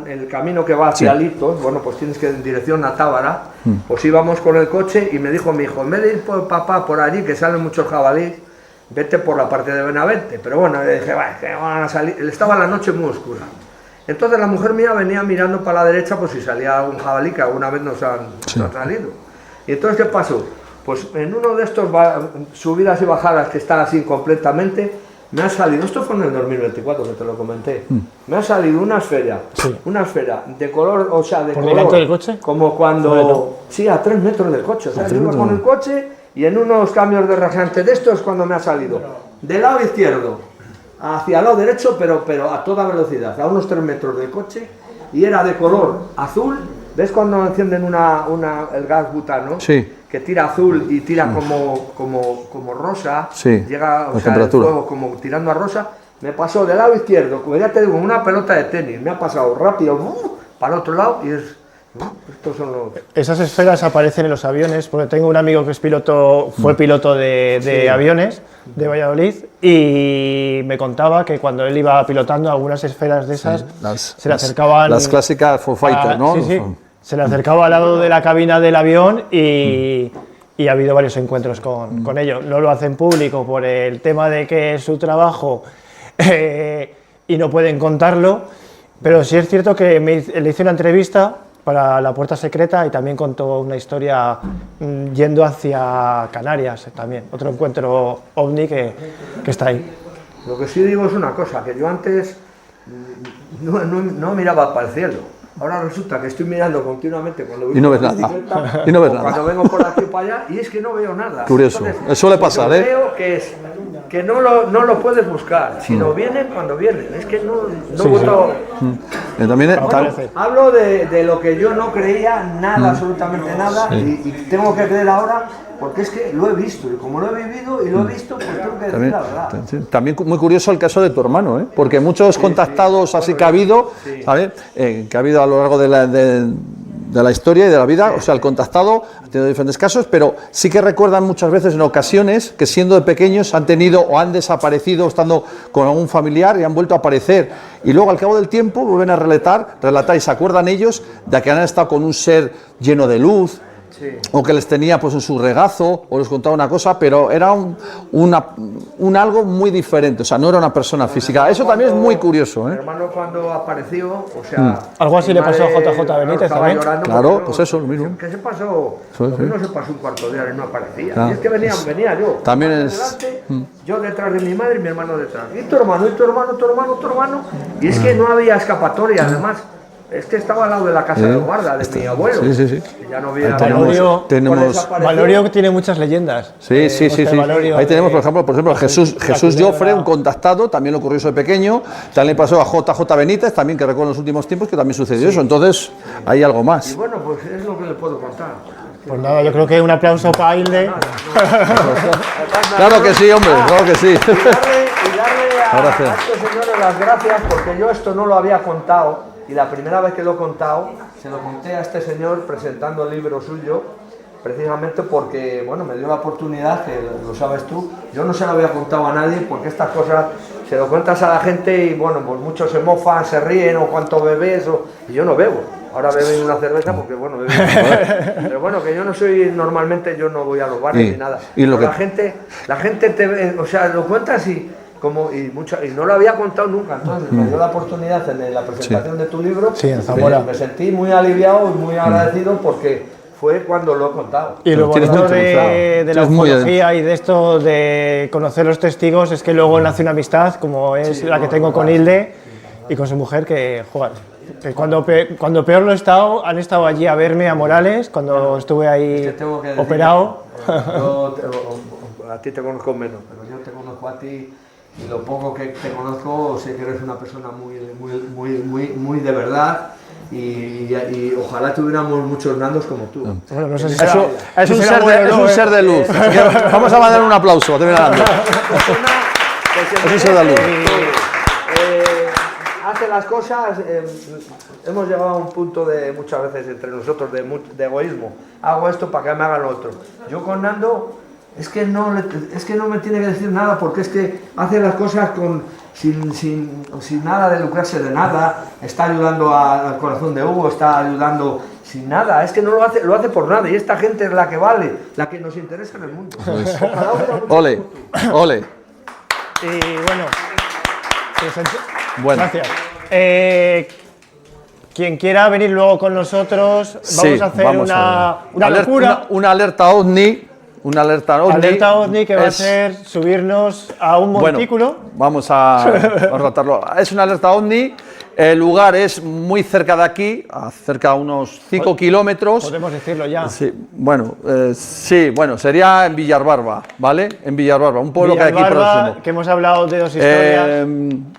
el camino que va hacia Litos, bueno, pues tienes que ir en dirección a Tábara, pues íbamos con el coche y me dijo mi hijo, en vez de ir por papá por allí, que salen muchos jabalíes, vete por la parte de Benavente. Pero bueno, le dije, va, que van a salir. Estaba la noche muy oscura. Entonces la mujer mía venía mirando para la derecha por si salía algún jabalí, que alguna vez nos han salido. Y entonces, ¿qué pasó? Pues en uno de estos subidas y bajadas que está así completamente, me ha salido, esto fue en el 2024 que te lo comenté, me ha salido una esfera de color, o sea, de ¿por color, delante del coche? como cuando, Bueno. sí, a 3 metros del coche, o sea, yo iba con el coche y en unos cambios de rasante de estos cuando me ha salido, del lado izquierdo hacia el lado derecho, pero a toda velocidad, a unos 3 metros del coche, y era de color azul. ¿Ves cuando encienden el gas butano? Sí. Que tira azul y tira como rosa, sí, llega, o sea, temperatura. el fuego como tirando a rosa. Me pasó del lado izquierdo, como ya te digo, una pelota de tenis, me ha pasado rápido para el otro lado y estos son los... Esas esferas aparecen en los aviones, porque tengo un amigo que es piloto, fue piloto de aviones de Valladolid, y me contaba que cuando él iba pilotando algunas esferas de esas se le acercaban... Las clásicas for fighter, ¿no? Sí, sí. Se le acercaba al lado de la cabina del avión y ha habido varios encuentros con ellos. No lo hacen público por el tema de que es su trabajo y no pueden contarlo, pero sí es cierto que le hice una entrevista para La Puerta Secreta y también contó una historia yendo hacia Canarias también, otro encuentro ovni que está ahí. Lo que sí digo es una cosa, que yo antes no miraba para el cielo. Ahora resulta que estoy mirando continuamente cuando voy y no por ves la nada. bicicleta, Y no ves nada. cuando vengo por aquí o para allá, y es que no veo nada. Curioso. Entonces, suele pasar, ¿eh? Veo que no lo puedes buscar, sino vienen cuando vienen. Es que no puedo... También hablo de lo que yo no creía nada, absolutamente nada, y tengo que creer ahora, porque es que lo he visto, y como lo he vivido y lo he visto, pues tengo que decir la verdad. También muy curioso el caso de tu hermano, ¿eh? Porque muchos contactados así que ha habido, ¿sabes? Que ha habido a lo largo de la historia y de la vida, o sea, el contactado ha tenido diferentes casos, pero sí que recuerdan muchas veces en ocasiones que siendo de pequeños han tenido o han desaparecido estando con algún familiar y han vuelto a aparecer, y luego al cabo del tiempo vuelven a relatar y se acuerdan ellos de que han estado con un ser lleno de luz, o que les tenía pues en su regazo, o les contaba una cosa, pero era un algo muy diferente, o sea, no era una persona física. Eso también es muy curioso, ¿eh? Mi hermano cuando apareció, o sea... Algo así le pasó a JJ Benítez también. Claro, pues eso, lo mismo. ¿Qué se pasó? No se pasó un cuarto de hora y no aparecía. Ah, y es que venía yo. También es... Delante, yo detrás de mi madre y mi hermano detrás. Y tu hermano, y tu hermano, tu hermano, tu hermano. Y es que no había escapatoria, además. Es que estaba al lado de la casa de guarda de mi abuelo. Sí. Ya no había... Valorio tiene muchas leyendas. Sí. Ahí tenemos, por ejemplo, Jesús Jofre, un contactado, también le ocurrió eso de pequeño. También le pasó a JJ Benítez, también que recuerdo en los últimos tiempos que también sucedió eso. Entonces, hay algo más. Y bueno, pues es lo que le puedo contar. Pues nada, yo creo que un aplauso para Hilde. Claro que sí, hombre, claro que sí. Y darle a estos señores las gracias, porque yo esto no lo había contado. Y la primera vez que lo he contado, se lo conté a este señor presentando el libro suyo, precisamente porque, bueno, me dio la oportunidad, que lo sabes tú, yo no se lo había contado a nadie, porque estas cosas se lo cuentas a la gente y bueno, pues muchos se mofan, se ríen o cuánto bebes, y yo no bebo. Ahora beben una cerveza porque bueno, beben pero bueno, que yo no soy, normalmente yo no voy a los bares ni nada. Y lo pero que... la gente te ve, o sea, lo cuentas y no lo había contado nunca, entonces me dio la oportunidad en la presentación de tu libro, en Zamora. Me sentí muy aliviado y muy agradecido porque fue cuando lo he contado. Y lo bonito de la ufología y de esto de conocer los testigos es que luego nace una amistad como es la que tengo con Hilde y con su mujer, que joder, que cuando peor lo he estado, han estado allí a verme a Morales cuando estuve ahí operado. A ti te conozco menos, pero yo te conozco a ti y lo poco que te conozco sé que eres una persona muy de verdad. Y ojalá tuviéramos muchos Nandos como tú. Bueno, no sé si es un ser de luz. Vamos a mandar un aplauso. Es un ser de luz. Hace las cosas, hemos llegado a un punto de muchas veces entre nosotros de egoísmo. Hago esto para que me hagan lo otro. Yo con Nando es que no me tiene que decir nada porque es que hace las cosas sin nada de lucrarse de nada, está ayudando al corazón de Hugo, está ayudando sin nada, es que no lo hace por nada y esta gente es la que vale, la que nos interesa en el mundo. Ole, ole. Y bueno, gracias. Quien quiera venir luego con nosotros, vamos a hacer una locura. Una alerta OVNI. Una alerta OVNI que va a ser subirnos a un montículo. Bueno, vamos a tratarlo. Es una alerta OVNI. El lugar es muy cerca de aquí, cerca de unos 5 kilómetros. Podemos decirlo ya. Sí, bueno, sería en Villarbarba, ¿vale? En Villarbarba, un pueblo que hay aquí próximo. Que hemos hablado de dos historias.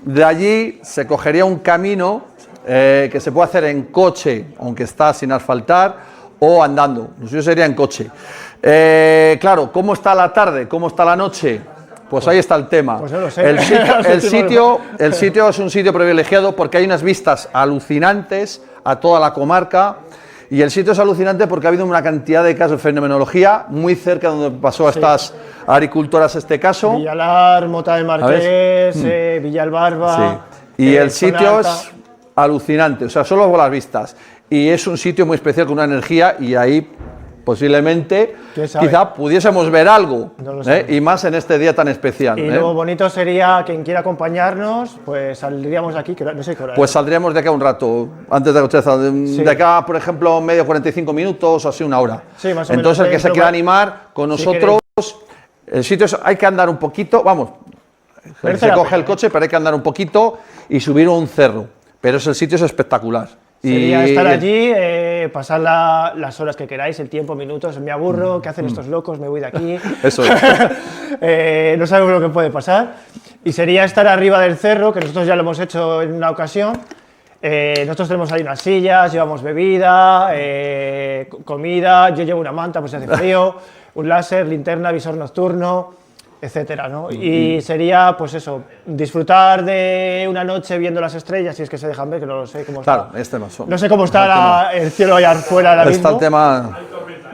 De allí se cogería un camino que se puede hacer en coche, aunque está sin asfaltar, o andando. Lo suyo sería en coche. Claro, ¿cómo está la tarde? ¿Cómo está la noche? Pues ahí está el tema. Pues no lo sé. El sitio es un sitio privilegiado porque hay unas vistas alucinantes a toda la comarca y el sitio es alucinante porque ha habido una cantidad de casos de fenomenología muy cerca de donde pasó a estas agricultoras este caso. Villalar, Mota del Marqués, Villalbarba. Sí. Y el sitio es alucinante, o sea, solo por las vistas. Y es un sitio muy especial con una energía y ahí posiblemente quizá pudiésemos ver algo, y más en este día tan especial. Y lo bonito sería, quien quiera acompañarnos, pues saldríamos de aquí, no sé qué hora. Pues saldríamos de acá un rato, antes de Cocheza, de acá, por ejemplo, medio 45 minutos o así, una hora. Sí, más o Entonces menos, el que se quiera animar con nosotros, el sitio hay que andar un poquito, vamos, se coge el coche, pero hay que andar un poquito y subir un cerro, pero el sitio es espectacular. Sería estar allí, pasar las horas que queráis, el tiempo, minutos, me aburro, ¿qué hacen estos locos? Me voy de aquí. Eso es. No sabemos lo que puede pasar. Y sería estar arriba del cerro, que nosotros ya lo hemos hecho en una ocasión. Nosotros tenemos ahí unas sillas, llevamos bebida, comida, yo llevo una manta pues si hace frío, un láser, linterna, visor nocturno, etcétera, ¿no? Y sería, pues eso, disfrutar de una noche viendo las estrellas, si es que se dejan ver, que no lo sé cómo está. Claro, no sé cómo está el cielo allá afuera ahora mismo. Está el tema...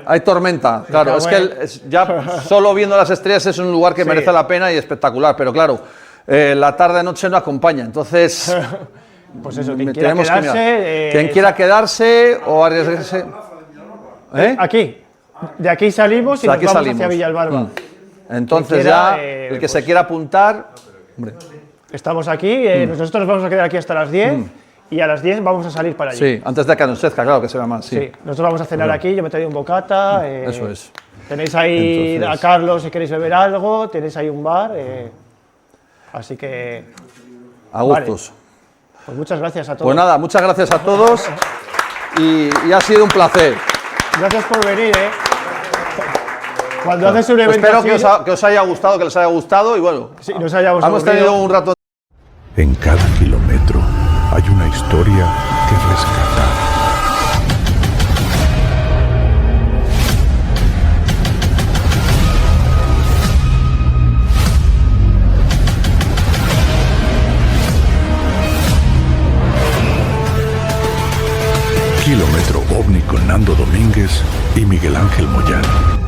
Hay tormenta, claro, es que ya solo viendo las estrellas es un lugar que merece la pena y espectacular, pero claro, la tarde-noche no acompaña, entonces... Pues eso, quien quiera quedarse... quien quiera quedarse o arriesgarse... Aquí, de aquí salimos y nos vamos hacia Villalbarba. Entonces el que se quiera apuntar... Hombre. Estamos aquí, nosotros nos vamos a quedar aquí hasta las 10 y a las 10 vamos a salir para allí. Sí, antes de que anochezca, claro, que se vea más. Sí, nosotros vamos a cenar aquí, yo me he traído un bocata. Eso es. Tenéis ahí a Carlos si queréis beber algo, tenéis ahí un bar, así que... A gustos. Vale. Pues muchas gracias a todos. Pues nada, muchas gracias a todos y ha sido un placer. Gracias por venir, Cuando haces un evento espero así, que os haya gustado, que les haya gustado y bueno, sí, nos haya gustado. Hemos tenido un rato. En cada kilómetro hay una historia que rescatar. Kilómetro OVNI con Nando Domínguez y Miguel Ángel Moyano.